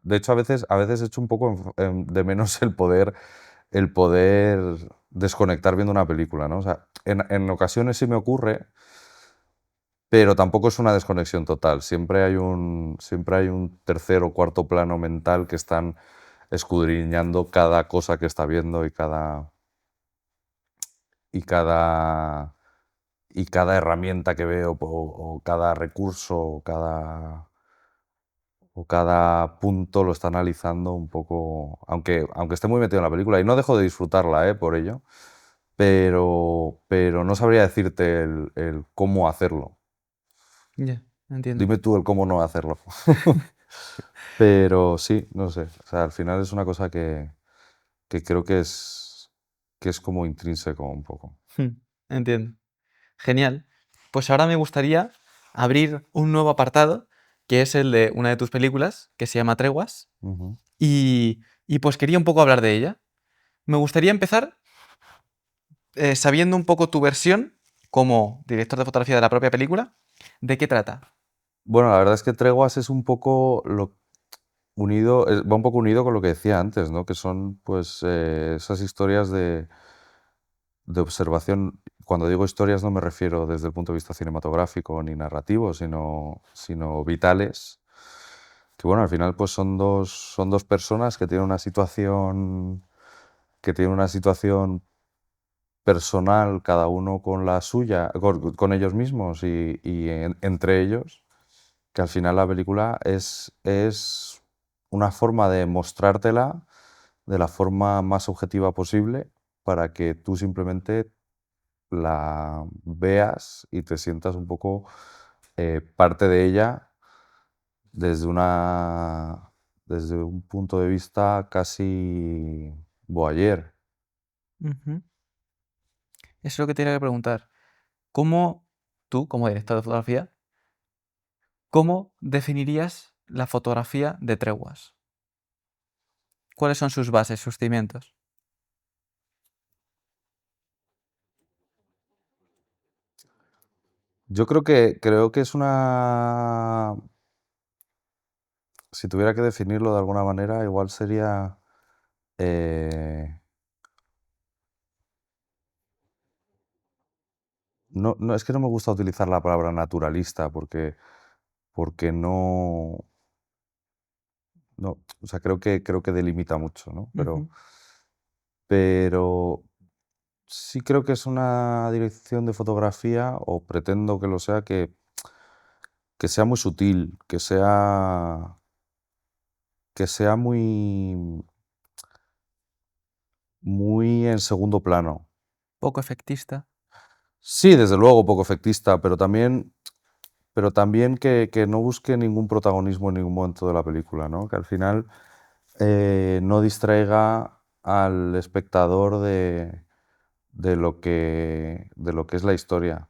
de hecho, a veces echo un poco de menos el poder desconectar viendo una película, ¿no? O sea, en ocasiones sí me ocurre, pero tampoco es una desconexión total. Siempre hay un tercer o cuarto plano mental que están escudriñando cada cosa que está viendo y cada herramienta que veo o cada recurso o cada punto lo está analizando un poco, aunque esté muy metido en la película y no dejo de disfrutarla, por ello, pero no sabría decirte el cómo hacerlo. Ya, entiendo. Dime tú el cómo no hacerlo. Pero sí, no sé. O sea, al final es una cosa que creo que es como intrínseco un poco. Entiendo. Genial. Pues ahora me gustaría abrir un nuevo apartado, que es el de una de tus películas, que se llama Treguas, Ujú. y pues quería un poco hablar de ella. Me gustaría empezar sabiendo un poco tu versión como director de fotografía de la propia película. ¿De qué trata? Bueno, la verdad es que Treguas es un poco unido, va un poco unido con lo que decía antes, ¿no? Que son pues esas historias de observación. Cuando digo historias no me refiero desde el punto de vista cinematográfico ni narrativo, sino vitales. Que bueno, al final pues son dos personas que tienen una situación personal, cada uno con la suya, con ellos mismos y entre ellos, que al final la película es una forma de mostrártela de la forma más objetiva posible para que tú simplemente la veas y te sientas un poco parte de ella desde desde un punto de vista casi voyeur. Ujú. Eso es lo que te quería preguntar. ¿Cómo tú, como director de fotografía, cómo definirías la fotografía de Treguas? ¿Cuáles son sus bases, sus cimientos? Yo creo que es una. Si tuviera que definirlo de alguna manera, igual sería. eh, no, es que no me gusta utilizar la palabra naturalista porque no, o sea, creo que delimita mucho, ¿no? Ujú. Pero sí creo que es una dirección de fotografía, o pretendo que lo sea, que sea muy sutil, que sea muy en segundo plano. Poco efectista. Sí, desde luego, poco efectista, pero también que no busque ningún protagonismo en ningún momento de la película, ¿no? Que al final no distraiga al espectador de lo que es la historia.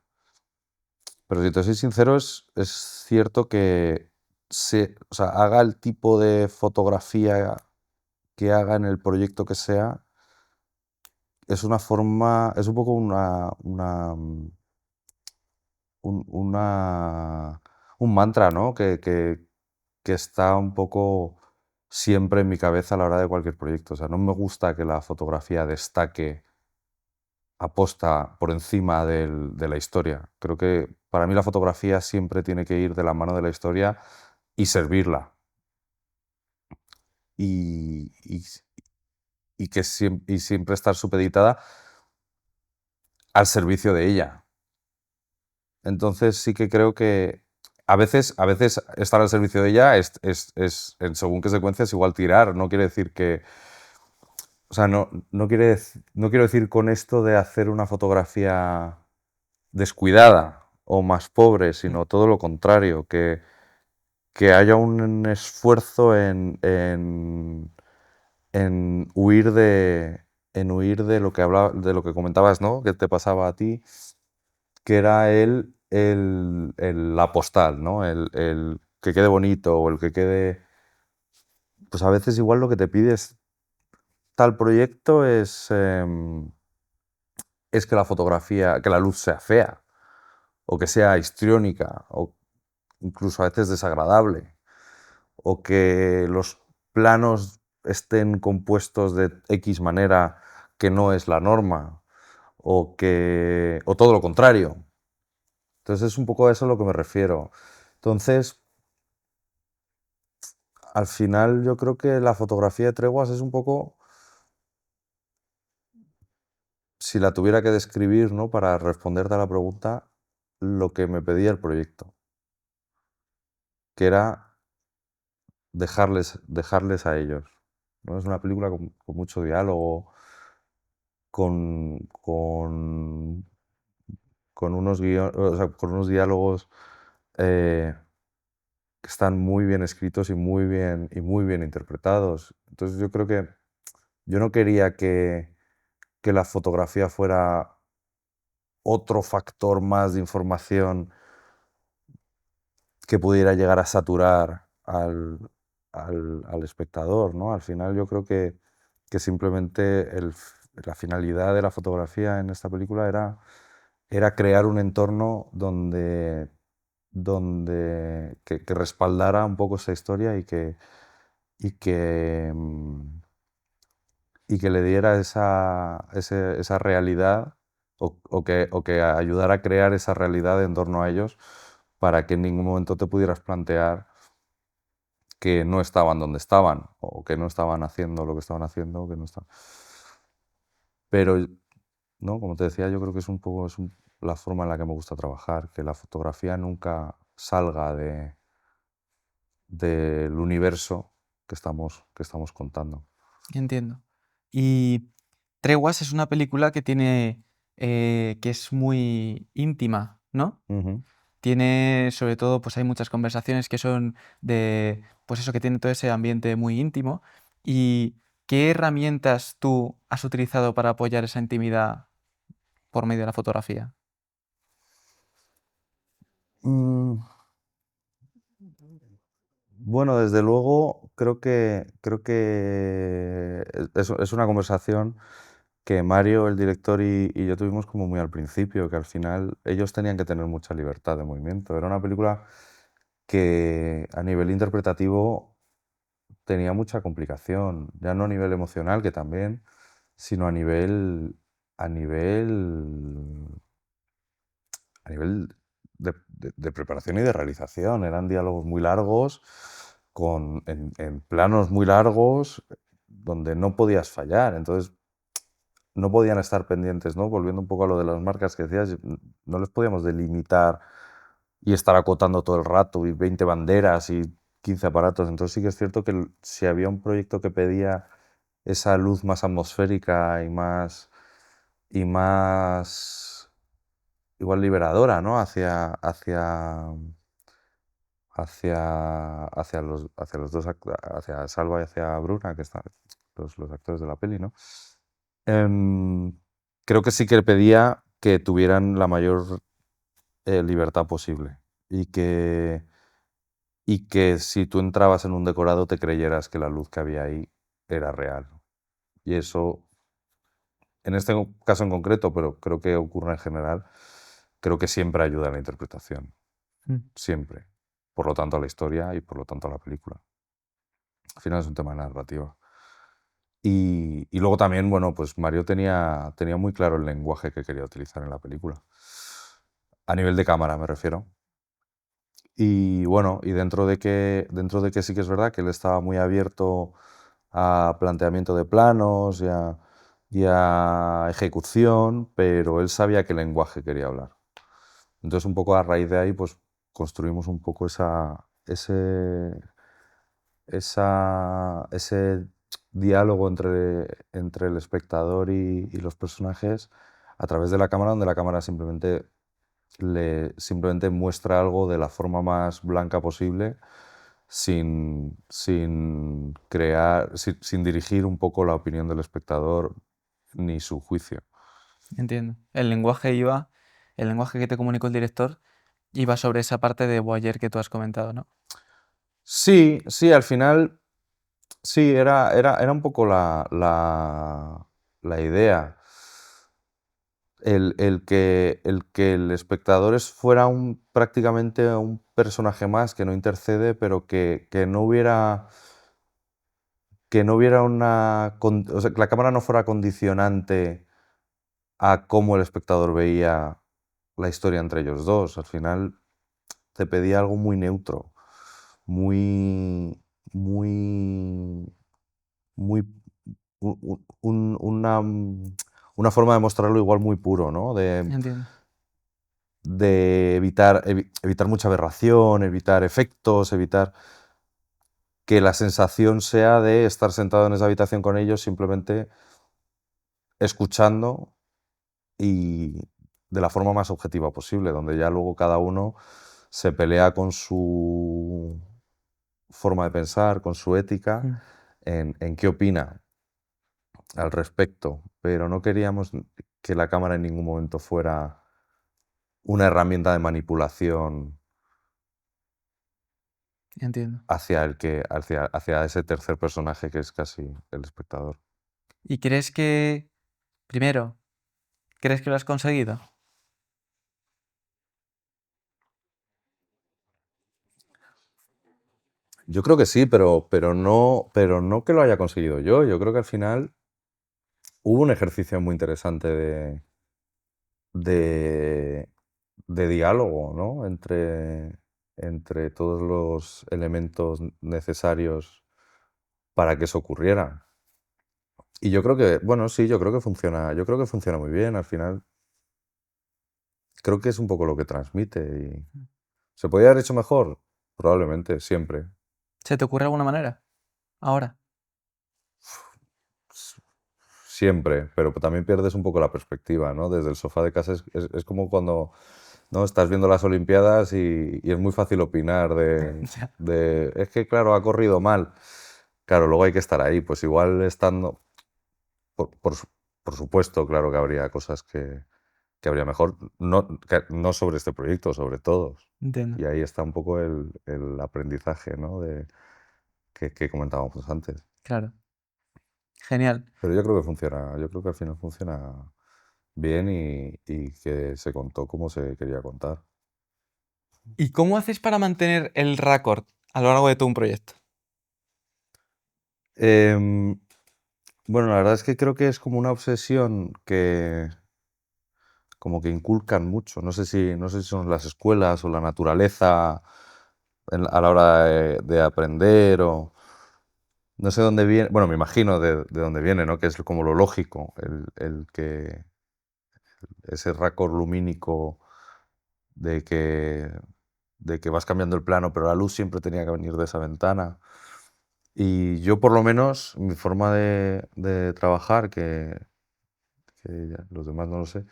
Pero si te soy sincero, es cierto que o sea, haga el tipo de fotografía que haga en el proyecto que sea, es una forma, es un poco un, una- un mantra, ¿no? Que está un poco siempre en mi cabeza a la hora de cualquier proyecto. O sea, no me gusta que la fotografía destaque aposta por encima de la historia. Creo que para mí la fotografía siempre tiene que ir de la mano de la historia y servirla. Y, y, y siempre estar supeditada al servicio de ella. Entonces sí que creo que a veces estar al servicio de ella es en según qué secuencias igual tirar. No quiere decir que. O sea, no quiero decir con esto de hacer una fotografía descuidada o más pobre, sino todo lo contrario, que haya un esfuerzo en huir en huir de lo que de lo que comentabas, ¿no? Que te pasaba a ti, que era la postal, ¿no? El que quede bonito o el que quede. Pues a veces igual lo que te pides tal proyecto es que la fotografía, que la luz sea fea, o que sea histriónica, o incluso a veces desagradable, o que los planos estén compuestos de X manera que no es la norma, o todo lo contrario. Entonces es un poco a eso a lo que me refiero. Entonces, al final yo creo que la fotografía de Treguas es un poco, si la tuviera que describir, ¿no? Para responderte a la pregunta, lo que me pedía el proyecto, que era dejarles a ellos, ¿no? Es una película con mucho diálogo, con, con, o sea, con unos diálogos eh, que están muy bien escritos y muy bien interpretados. Entonces yo creo que yo no quería que la fotografía fuera otro factor más de información que pudiera llegar a saturar al espectador, ¿no? Al final yo creo que simplemente la finalidad de la fotografía en esta película era crear un entorno que respaldara un poco esa historia y que, y que le diera esa realidad o que ayudara a crear esa realidad en torno a ellos para que en ningún momento te pudieras plantear que no estaban donde estaban o que no estaban haciendo lo que estaban haciendo, que no estaban... Pero, ¿no? Como te decía, yo creo que es un poco la forma en la que me gusta trabajar, que la fotografía nunca salga del universo que estamos contando. Entiendo. Y Treguas es una película que tiene, que es muy íntima, ¿no? Ujú. Tiene, sobre todo, pues hay muchas conversaciones que son de, pues eso, que tiene todo ese ambiente muy íntimo. ¿Y qué herramientas tú has utilizado para apoyar esa intimidad por medio de la fotografía? Mm, Bueno, desde luego creo que es una conversación que Mario, el director, y yo tuvimos como muy al principio, que al final ellos tenían que tener mucha libertad de movimiento. Era una película que a nivel interpretativo tenía mucha complicación, ya no a nivel emocional, que también, sino a nivel, a nivel de preparación y de realización. Eran diálogos muy largos, en planos muy largos, donde no podías fallar. Entonces, no podían estar pendientes, ¿no? Volviendo un poco a lo de las marcas que decías, no les podíamos delimitar y estar acotando todo el rato, y 20 banderas y 15 aparatos. Entonces sí que es cierto que si había un proyecto que pedía esa luz más atmosférica y más igual liberadora, ¿no? Hacia los dos, hacia Salva y hacia Bruna, que están los actores de la peli, ¿no? Em, Creo que sí que pedía que tuvieran la mayor libertad posible y que si tú entrabas en un decorado te creyeras que la luz que había ahí era real. Y eso, en este caso en concreto, pero creo que ocurre en general, creo que siempre ayuda a la interpretación. Mm. Siempre. Por lo tanto a la historia y por lo tanto a la película. Al final es un tema de narrativa. Y luego también, bueno, pues Mario tenía muy claro el lenguaje que quería utilizar en la película. A nivel de cámara me refiero. Y bueno, y dentro de que sí que es verdad que él estaba muy abierto a planteamiento de planos y a ejecución, pero él sabía qué lenguaje quería hablar. Entonces, un poco a raíz de ahí, pues construimos un poco ese diálogo entre el espectador y los personajes a través de la cámara, donde la cámara simplemente muestra algo de la forma más blanca posible, sin crear, sin dirigir un poco la opinión del espectador ni su juicio. Entiendo. El lenguaje que te comunicó el director iba sobre esa parte de voyeur que tú has comentado, ¿no? Sí, sí, al final, sí, era un poco la idea. El que el espectador fuera prácticamente un personaje más que no intercede, pero que no hubiera o sea, que la cámara no fuera condicionante a cómo el espectador veía la historia entre ellos dos. Al final te pedía algo muy neutro, muy, muy, muy, una forma de mostrarlo igual muy puro, ¿no? Entiendo. De evitar mucha aberración, evitar efectos, evitar que la sensación sea de estar sentado en esa habitación con ellos simplemente escuchando y de la forma más objetiva posible, donde ya luego cada uno se pelea con su forma de pensar, con su ética, Mm. en qué opina al respecto, pero no queríamos que la cámara en ningún momento fuera una herramienta de manipulación Entiendo. hacia ese tercer personaje que es casi el espectador. ¿Y crees que, primero, crees que lo has conseguido? Yo creo que sí, pero no que lo haya conseguido yo. Yo creo que al final hubo un ejercicio muy interesante de, de diálogo, ¿no? Entre todos los elementos necesarios para que eso ocurriera. Y yo creo que, bueno, sí, yo creo que funciona muy bien. Al final, creo que es un poco lo que transmite. Y ¿se podría haber hecho mejor? Probablemente, siempre. ¿Se te ocurre alguna manera? Ahora. Siempre, pero también pierdes un poco la perspectiva, ¿no? Desde el sofá de casa es como cuando, ¿no? Estás viendo las Olimpiadas y es muy fácil opinar Ya. es que, claro, ha corrido mal. Claro, luego hay que estar ahí, pues igual estando, por supuesto, claro que habría cosas que habría mejor, no sobre este proyecto, sobre todos. Entiendo. Y ahí está un poco el aprendizaje, ¿no? Que comentábamos antes. Claro. Genial. Pero yo creo que funciona, yo creo que al final funciona bien y que se contó como se quería contar. ¿Y cómo haces para mantener el récord a lo largo de todo un proyecto? Em, bueno, la verdad es que creo que es como una obsesión que como que inculcan mucho. No sé si son las escuelas o la naturaleza a la hora de aprender o no sé dónde viene. Bueno, me imagino de dónde viene, ¿no? Que es como lo lógico, el que ese récord lumínico de que, de que vas cambiando el plano, pero la luz siempre tenía que venir de esa ventana. Y yo, por lo menos, mi forma de trabajar, que los demás no lo sé,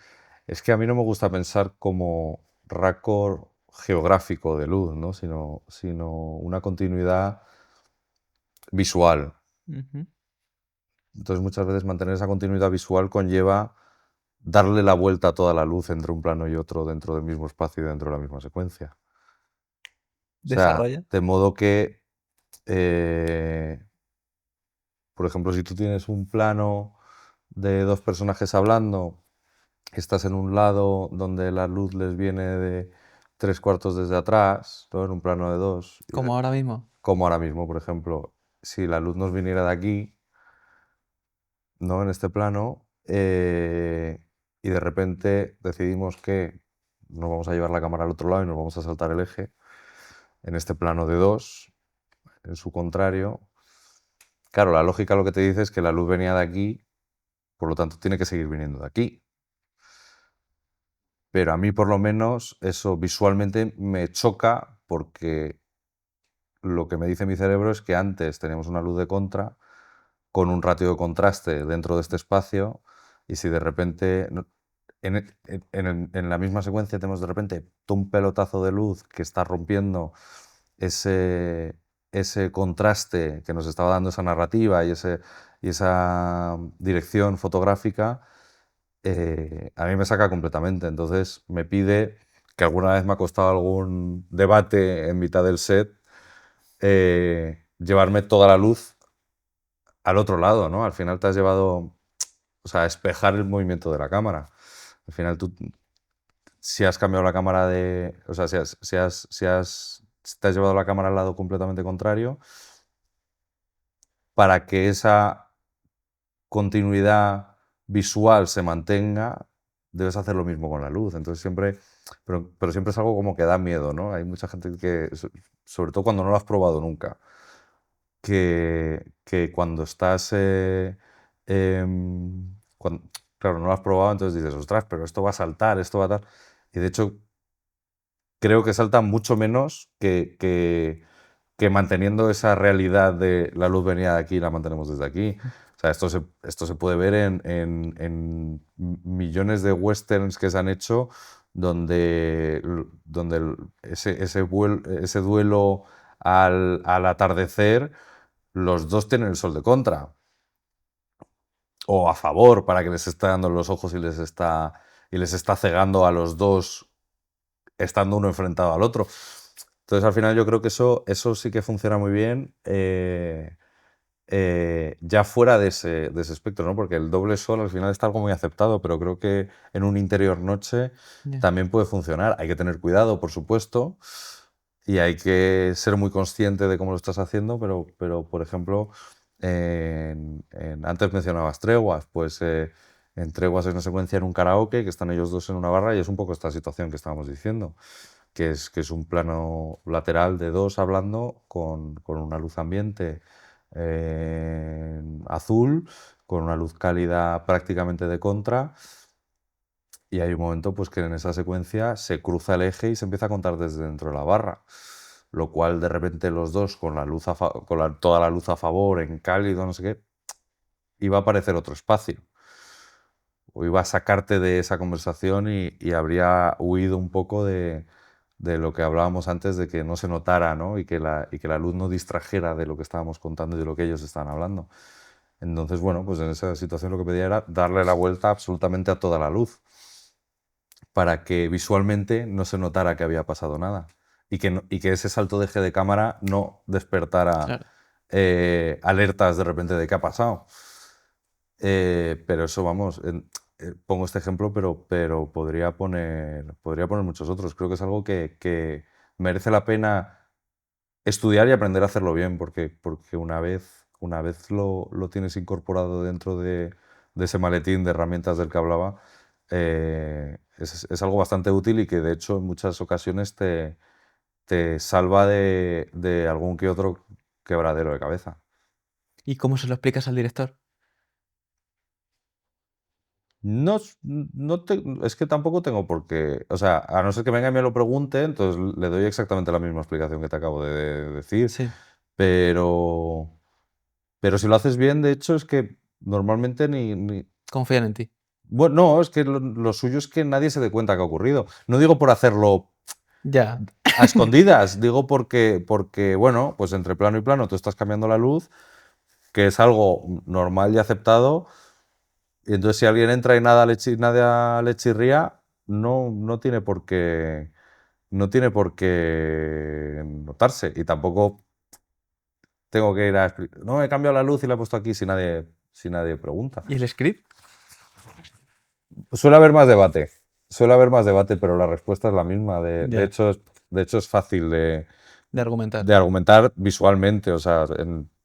es que a mí no me gusta pensar como récord geográfico de luz, ¿no? Sino una continuidad visual. Ujú. Entonces, muchas veces mantener esa continuidad visual conlleva darle la vuelta a toda la luz entre un plano y otro dentro del mismo espacio y dentro de la misma secuencia. O sea, Desarrolla. de modo que, eh, por ejemplo, si tú tienes un plano de dos personajes hablando, estás en un lado donde la luz les viene de 3/4 desde atrás, ¿no? En un plano de dos, Como ahora mismo. como ahora mismo, por ejemplo, si la luz nos viniera de aquí, ¿no? En este plano, y de repente decidimos que nos vamos a llevar la cámara al otro lado y nos vamos a saltar el eje en este plano de dos, en su contrario. Claro, la lógica lo que te dice es que la luz venía de aquí, por lo tanto tiene que seguir viniendo de aquí. Pero a mí por lo menos eso visualmente me choca porque lo que me dice mi cerebro es que antes teníamos una luz de contra con un ratio de contraste dentro de este espacio y si de repente en la misma secuencia tenemos de repente un pelotazo de luz que está rompiendo ese contraste que nos estaba dando esa narrativa y esa dirección fotográfica, a mí me saca completamente. Entonces me pide, que alguna vez me ha costado algún debate en mitad del set, llevarme toda la luz al otro lado, ¿no? Al final te has llevado, o sea, espejar el movimiento de la cámara. Al final tú, si has cambiado la cámara o sea, si te has llevado la cámara al lado completamente contrario, para que esa continuidad visual se mantenga, debes hacer lo mismo con la luz. Entonces siempre, pero siempre es algo como que da miedo, ¿no? Hay mucha gente que, sobre todo cuando no lo has probado nunca, que cuando estás, claro, no lo has probado, entonces dices, ostras, pero esto va a saltar, esto va a tal. Y de hecho, creo que salta mucho menos que manteniendo esa realidad de la luz venía de aquí y la mantenemos desde aquí. O sea, esto se puede ver en millones de westerns que se han hecho donde ese duelo al atardecer, los dos tienen el sol de contra. O a favor, para que les esté dando en los ojos y les está cegando a los dos, estando uno enfrentado al otro. Entonces, al final, yo creo que eso sí que funciona muy bien, ya fuera de ese espectro, ¿no? Porque el doble sol al final está algo muy aceptado, pero creo que en un interior noche Ya. también puede funcionar. Hay que tener cuidado, por supuesto, y hay que ser muy consciente de cómo lo estás haciendo, pero por ejemplo, antes mencionabas Treguas, pues en Treguas hay una secuencia en un karaoke que están ellos dos en una barra y es un poco esta situación que estábamos diciendo, que es un plano lateral de dos hablando con una luz ambiente azul, con una luz cálida prácticamente de contra. Y hay un momento pues, que en esa secuencia se cruza el eje y se empieza a contar desde dentro de la barra. Lo cual de repente los dos con la luz toda la luz a favor, en cálido, no sé qué, iba a aparecer otro espacio. O iba a sacarte de esa conversación y habría huido un poco de lo que hablábamos antes, de que no se notara, ¿no? Y que la luz no distrajera de lo que estábamos contando y de lo que ellos estaban hablando. Entonces, bueno, pues en esa situación lo que pedía era darle la vuelta absolutamente a toda la luz, para que visualmente no se notara que había pasado nada y que ese salto de eje de cámara no despertara Claro. alertas de repente de qué ha pasado. Pero eso, vamos, pongo este ejemplo, pero podría poner muchos otros. Creo que es algo que merece la pena estudiar y aprender a hacerlo bien, porque una vez lo tienes incorporado dentro de ese maletín de herramientas del que hablaba, es algo bastante útil y que de hecho en muchas ocasiones te salva de algún que otro quebradero de cabeza. ¿Y cómo se lo explicas al director? No, es que tampoco tengo por qué. O sea, a no ser que venga y me lo pregunte, entonces le doy exactamente la misma explicación que te acabo de decir. Sí. Pero, pero si lo haces bien, de hecho, es que normalmente ni. Confían en ti. Bueno, no, es que lo suyo es que nadie se dé cuenta que ha ocurrido. No digo por hacerlo Ya. a escondidas, digo porque, bueno, pues entre plano y plano tú estás cambiando la luz, que es algo normal y aceptado. Y entonces si alguien entra y nada le chirría, no tiene por qué notarse. Y tampoco tengo que ir a explicar, no, he cambiado la luz y la he puesto aquí si nadie pregunta. ¿Y el script? Suele haber más debate, pero la respuesta es la misma. De Ya. hecho, es fácil De argumentar. de argumentar visualmente. O sea,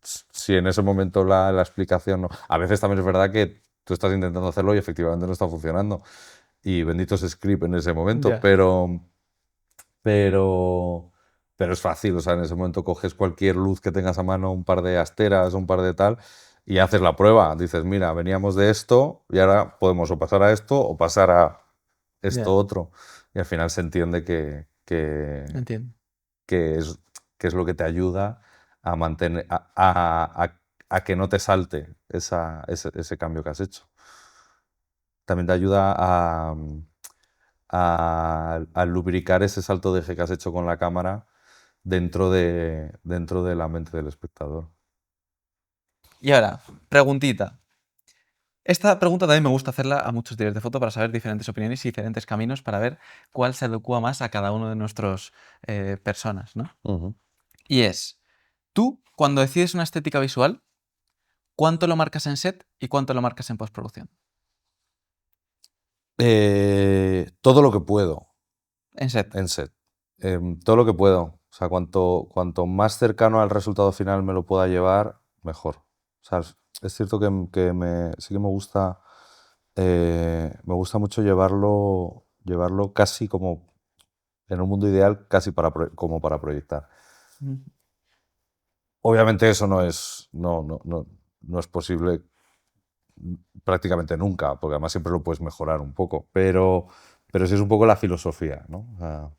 si en ese momento la explicación no. A veces también es verdad que tú estás intentando hacerlo y efectivamente no está funcionando. Y bendito es script en ese momento, Ya. pero es fácil. O sea, en ese momento coges cualquier luz que tengas a mano, un par de asteras, un par de tal, y haces la prueba. Dices, mira, veníamos de esto y ahora podemos o pasar a esto o pasar a esto Ya. otro. Y al final se entiende Entiendo. que es, que es lo que te ayuda a mantener, a que no te salte ese cambio que has hecho. También te ayuda a lubricar ese salto de eje que has hecho con la cámara dentro de la mente del espectador. Y ahora, preguntita. Esta pregunta también me gusta hacerla a muchos directores de foto para saber diferentes opiniones y diferentes caminos para ver cuál se adecua más a cada uno de nuestros personas, ¿no? Ujú. Y es, tú, cuando decides una estética visual, ¿cuánto lo marcas en set y cuánto lo marcas en postproducción? Todo lo que puedo En set. en set. Todo lo que puedo. O sea, cuanto más cercano al resultado final me lo pueda llevar, mejor. O sea, es cierto que sí que me gusta mucho llevarlo casi como, en un mundo ideal, casi como para proyectar. Ujú. Obviamente eso no es posible prácticamente nunca, porque además siempre lo puedes mejorar un poco, pero sí es un poco la filosofía, ¿no? O sea,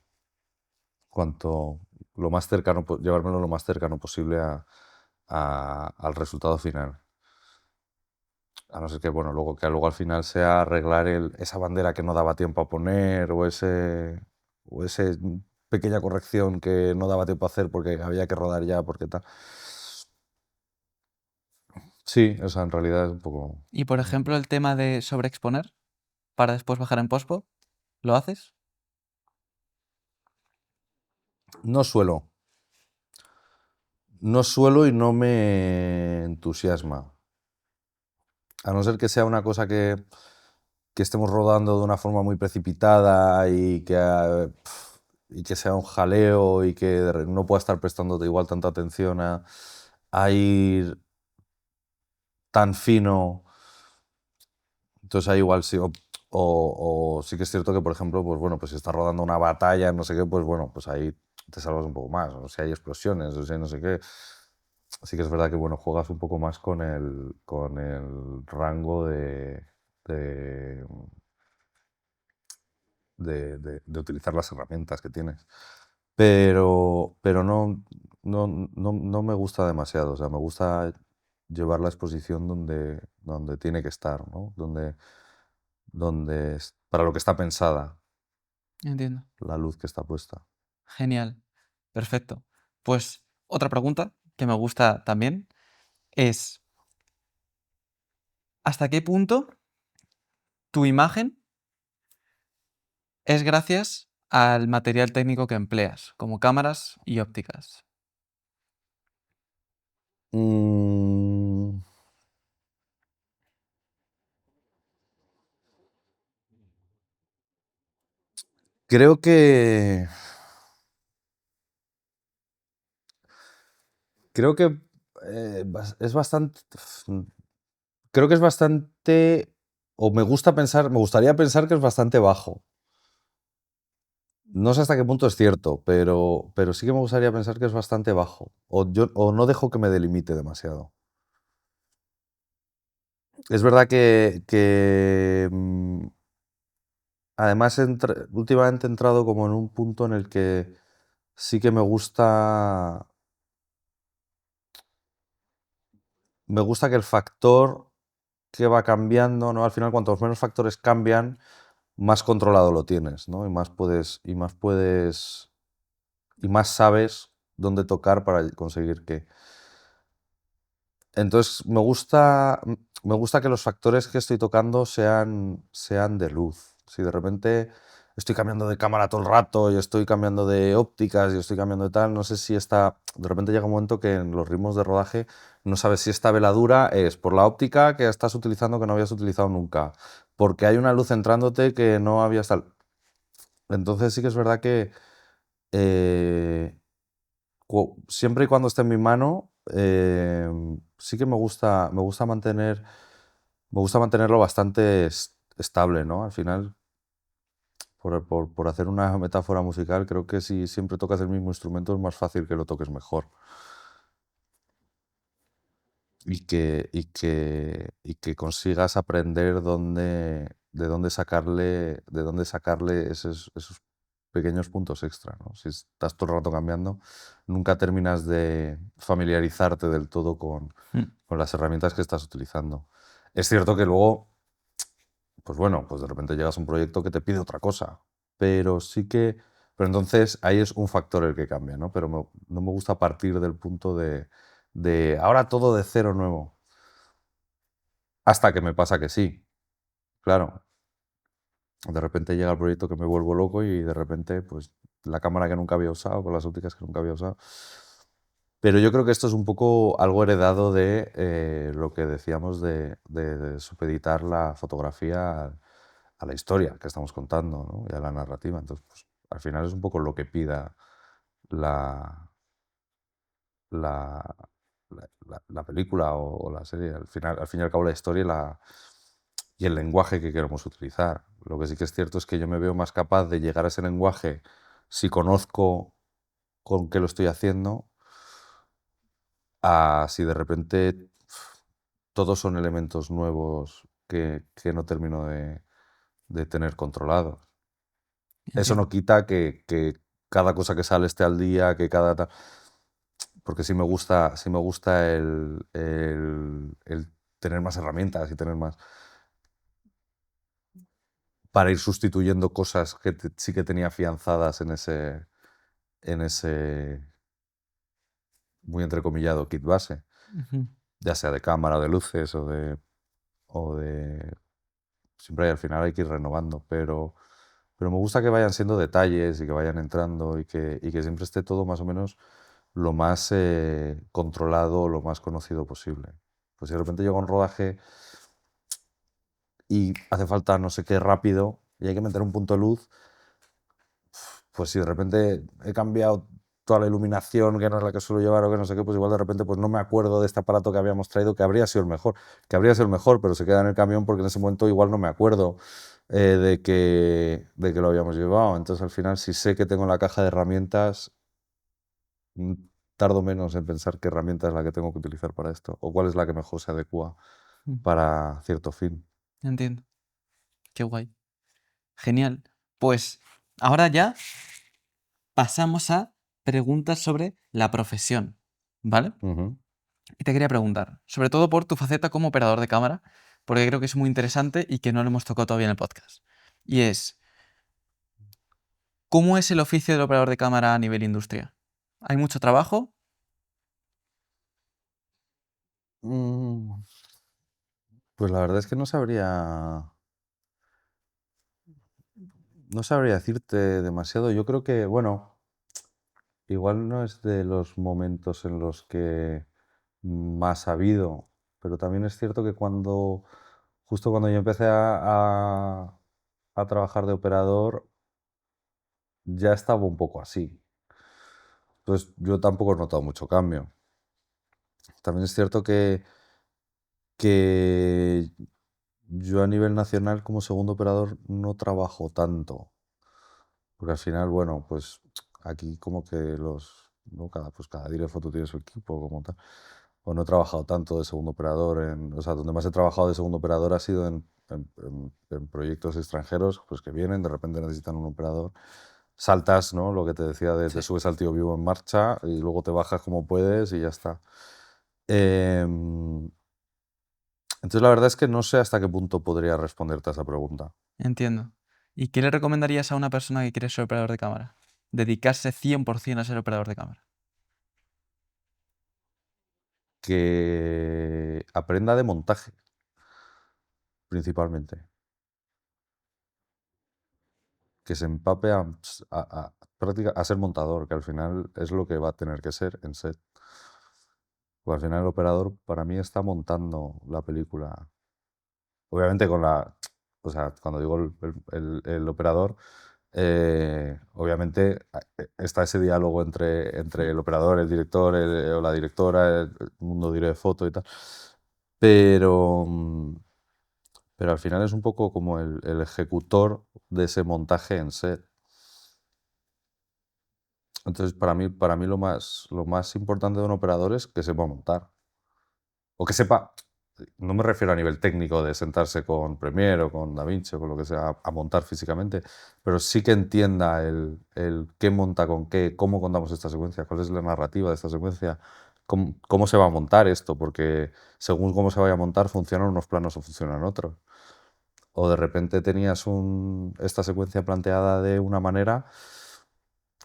llevármelo lo más cercano posible al resultado final. A no ser que, bueno, luego al final sea arreglar esa bandera que no daba tiempo a poner o ese pequeña corrección que no daba tiempo a hacer porque había que rodar ya, porque tal. Sí, o sea, en realidad es un poco. Y por ejemplo, el tema de sobreexponer para después bajar en pospo, ¿lo haces? No suelo. No suelo y no me entusiasma. A no ser que sea una cosa que estemos rodando de una forma muy precipitada y que que sea un jaleo y que no pueda estar prestándote igual tanta atención a ir tan fino. Entonces ahí igual sí, o sí que es cierto que, por ejemplo, pues bueno, pues si estás rodando una batalla, no sé qué, pues bueno, pues ahí te salvas un poco más, o si hay explosiones, o si hay no sé qué. Sí que es verdad que, bueno, juegas un poco más con el rango de, de utilizar las herramientas que tienes. Pero no me gusta demasiado, o sea, me gusta llevar la exposición donde tiene que estar, ¿no? Para lo que está pensada, Entiendo. la luz que está puesta. Genial. Perfecto. Pues otra pregunta que me gusta también es, ¿hasta qué punto tu imagen es gracias al material técnico que empleas, como cámaras y ópticas? Mm, creo que... Creo que es bastante... Creo que es bastante... O me gustaría pensar que es bastante bajo. No sé hasta qué punto es cierto, pero sí que me gustaría pensar que es bastante bajo. O no dejo que me delimite demasiado. Es verdad que además últimamente he entrado como en un punto en el que sí que me gusta que el factor que va cambiando, ¿no? Al final, cuantos menos factores cambian, más controlado lo tienes, ¿no? Y más sabes dónde tocar para conseguir qué. Entonces, me gusta que los factores que estoy tocando sean de luz. Si de repente estoy cambiando de cámara todo el rato y estoy cambiando de ópticas y estoy cambiando de tal, no sé si de repente llega un momento que en los ritmos de rodaje no sabes si esta veladura es por la óptica que estás utilizando que no habías utilizado nunca, porque hay una luz entrándote que no habías tal. Entonces sí que es verdad que eh, siempre y cuando esté en mi mano, sí que me gusta mantenerlo bastante estable, ¿no? Al final, por hacer una metáfora musical, creo que si siempre tocas el mismo instrumento es más fácil que lo toques mejor. Y que consigas aprender de dónde sacarle esos pequeños puntos extra, ¿no? Si estás todo el rato cambiando, nunca terminas de familiarizarte del todo Mm. con las herramientas que estás utilizando. Es cierto que luego, pues bueno, pues de repente llegas a un proyecto que te pide otra cosa, pero pero entonces ahí es un factor el que cambia, ¿no? Pero no me gusta partir del punto de ahora todo de cero nuevo. Hasta que me pasa que sí, claro. De repente llega el proyecto que me vuelvo loco y de repente, pues, la cámara que nunca había usado, con las ópticas que nunca había usado. Pero yo creo que esto es un poco algo heredado de lo que decíamos de supeditar la fotografía a la historia que estamos contando, ¿no? Y a la narrativa. Entonces, pues, al final es un poco lo que pida la, la, la película o la serie. Al fin y al cabo, la historia y el lenguaje que queremos utilizar. Lo que sí que es cierto es que yo me veo más capaz de llegar a ese lenguaje si conozco con qué lo estoy haciendo, a si de repente todos son elementos nuevos que no termino de tener controlados. Eso no Entiendo. quita que cada cosa que sale esté al día, que porque sí me gusta el tener más herramientas y tener más para ir sustituyendo cosas que sí que tenía afianzadas en ese muy entrecomillado kit base, Ujú. ya sea de cámara, de luces o de siempre al final hay que ir renovando, pero me gusta que vayan siendo detalles y que vayan entrando y que siempre esté todo más o menos lo más controlado, lo más conocido posible. Pues si de repente llega un rodaje y hace falta no sé qué rápido y hay que meter un punto de luz, pues si de repente he cambiado toda la iluminación que no es la que suelo llevar o que no sé qué, pues igual de repente pues no me acuerdo de este aparato que habíamos traído, que habría sido el mejor, pero se queda en el camión porque en ese momento igual no me acuerdo de que lo habíamos llevado. Entonces al final, si sé que tengo la caja de herramientas, mm, tardo menos en pensar qué herramienta es la que tengo que utilizar para esto o cuál es la que mejor se adecua Mm, para cierto fin. entiendo. Qué guay. Genial. Pues ahora ya pasamos a preguntas sobre la profesión, ¿vale? Ujú. Y te quería preguntar, sobre todo por tu faceta como operador de cámara, porque creo que es muy interesante y que no lo hemos tocado todavía en el podcast. Y es, ¿cómo es el oficio del operador de cámara a nivel industria? ¿Hay mucho trabajo? Mm, Pues la verdad es que no sabría decirte demasiado. Yo creo que, bueno, igual no es de los momentos en los que más ha habido, pero también es cierto que justo cuando yo empecé a trabajar de operador, ya estaba un poco así. Entonces yo tampoco he notado mucho cambio. También es cierto que yo a nivel nacional como segundo operador no trabajo tanto, porque al final, bueno, pues aquí como que ¿no? Cada direcfoto tiene su equipo como tal. O no he trabajado tanto de segundo operador o sea, donde más he trabajado de segundo operador ha sido en proyectos extranjeros, pues que vienen, de repente necesitan un operador. Saltas, ¿no? Lo que te decía te Sí. subes al tío vivo en marcha y luego te bajas como puedes y ya está. Em, entonces la verdad es que no sé hasta qué punto podría responderte a esa pregunta. Entiendo. ¿Y qué le recomendarías a una persona que quiere ser operador de cámara? Dedicarse 100% a ser operador de cámara. Que aprenda de montaje, principalmente. Que se empape a ser montador, que al final es lo que va a tener que ser en set. Porque al final el operador para mí está montando la película. Obviamente o sea, cuando digo el operador, obviamente está ese diálogo entre el operador, el director o la directora, el mundo de foto y tal. Pero, pero al final es un poco como el ejecutor de ese montaje en set. Entonces, para mí lo más importante de un operador es que sepa montar. O que sepa, no me refiero a nivel técnico de sentarse con Premiere o con DaVinci o con lo que sea a montar físicamente, pero sí que entienda el qué monta con qué, cómo contamos esta secuencia, cuál es la narrativa de esta secuencia, cómo se va a montar esto, porque según cómo se vaya a montar funcionan unos planos o funcionan otros. O de repente tenías esta secuencia planteada de una manera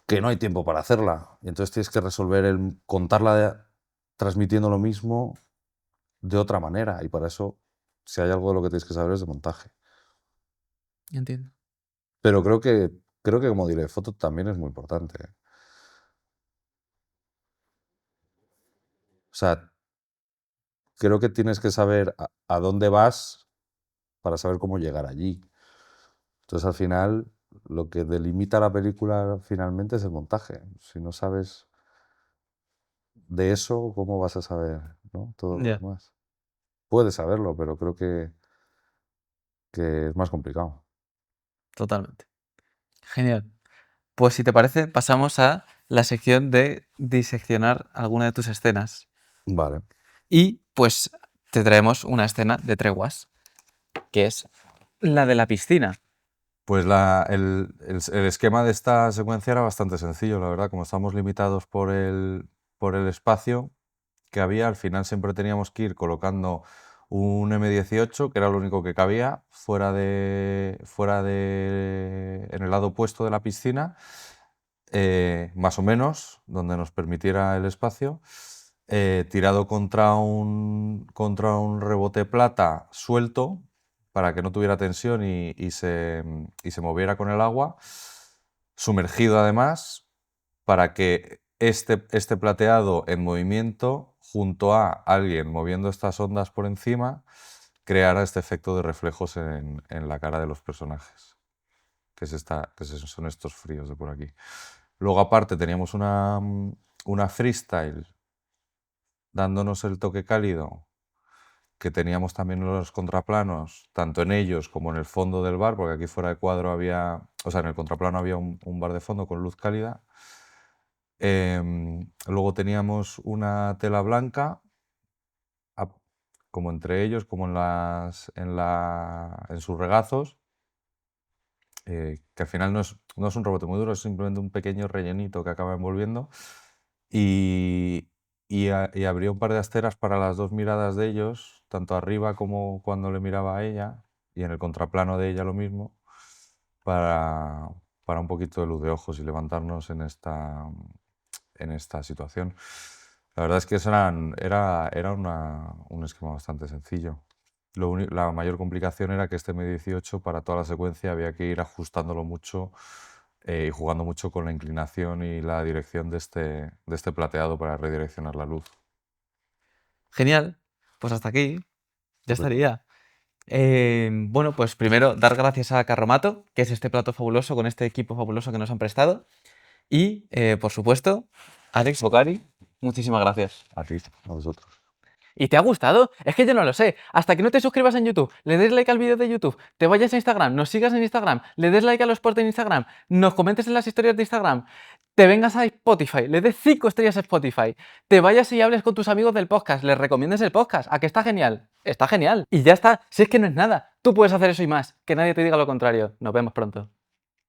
que no hay tiempo para hacerla. Y entonces tienes que resolver contarla transmitiendo lo mismo de otra manera. Y para eso, si hay algo de lo que tienes que saber es de montaje. Entiendo. Pero creo que como foto también es muy importante. O sea, creo que tienes que saber a dónde vas para saber cómo llegar allí. Entonces, al final, lo que delimita la película finalmente es el montaje. Si no sabes de eso, ¿cómo vas a saber, ¿no? Todo lo Ya, demás? Puedes saberlo, pero creo que es más complicado. totalmente. Genial. Pues si te parece, pasamos a la sección de diseccionar alguna de tus escenas. Vale. Y pues te traemos una escena de Treguas, que es la de la piscina. Pues el esquema de esta secuencia era bastante sencillo, la verdad. Como estamos limitados por el espacio que había, al final siempre teníamos que ir colocando un M18, que era lo único que cabía, en el lado opuesto de la piscina, más o menos, donde nos permitiera el espacio, tirado contra un rebote plata suelto, para que no tuviera tensión y se moviera con el agua, sumergido además, para que este plateado en movimiento, junto a alguien moviendo estas ondas por encima, creara este efecto de reflejos en la cara de los personajes. que son estos fríos de por aquí. Luego aparte teníamos una freestyle dándonos el toque cálido, que teníamos también los contraplanos, tanto en ellos como en el fondo del bar, porque aquí fuera de cuadro había, o sea, en el contraplano había un bar de fondo con luz cálida. Luego teníamos una tela blanca, como entre ellos, como en sus regazos, que al final no es un rebote muy duro, es simplemente un pequeño rellenito que acaba envolviendo. Y abría un par de asteras para las dos miradas de ellos, tanto arriba como cuando le miraba a ella, y en el contraplano de ella lo mismo, para un poquito de luz de ojos y levantarnos en esta situación. La verdad es que era un esquema bastante sencillo. La mayor complicación era que este M18 para toda la secuencia había que ir ajustándolo mucho y jugando mucho con la inclinación y la dirección de este plateado para redireccionar la luz. Genial. Pues hasta aquí. Ya Perfecto. estaría. Bueno, pues primero dar gracias a Carromato, que es este plato fabuloso con este equipo fabuloso que nos han prestado. Y, por supuesto, Alex Bocari, muchísimas gracias. A ti, a vosotros. ¿Y te ha gustado? Es que yo no lo sé. Hasta que no te suscribas en YouTube, le des like al vídeo de YouTube, te vayas a Instagram, nos sigas en Instagram, le des like a los posts en Instagram, nos comentes en las historias de Instagram, te vengas a Spotify, le des 5 estrellas a Spotify, te vayas y hables con tus amigos del podcast, les recomiendes el podcast. ¿A que está genial? Está genial. Y ya está. Si es que no es nada. Tú puedes hacer eso y más. Que nadie te diga lo contrario. Nos vemos pronto.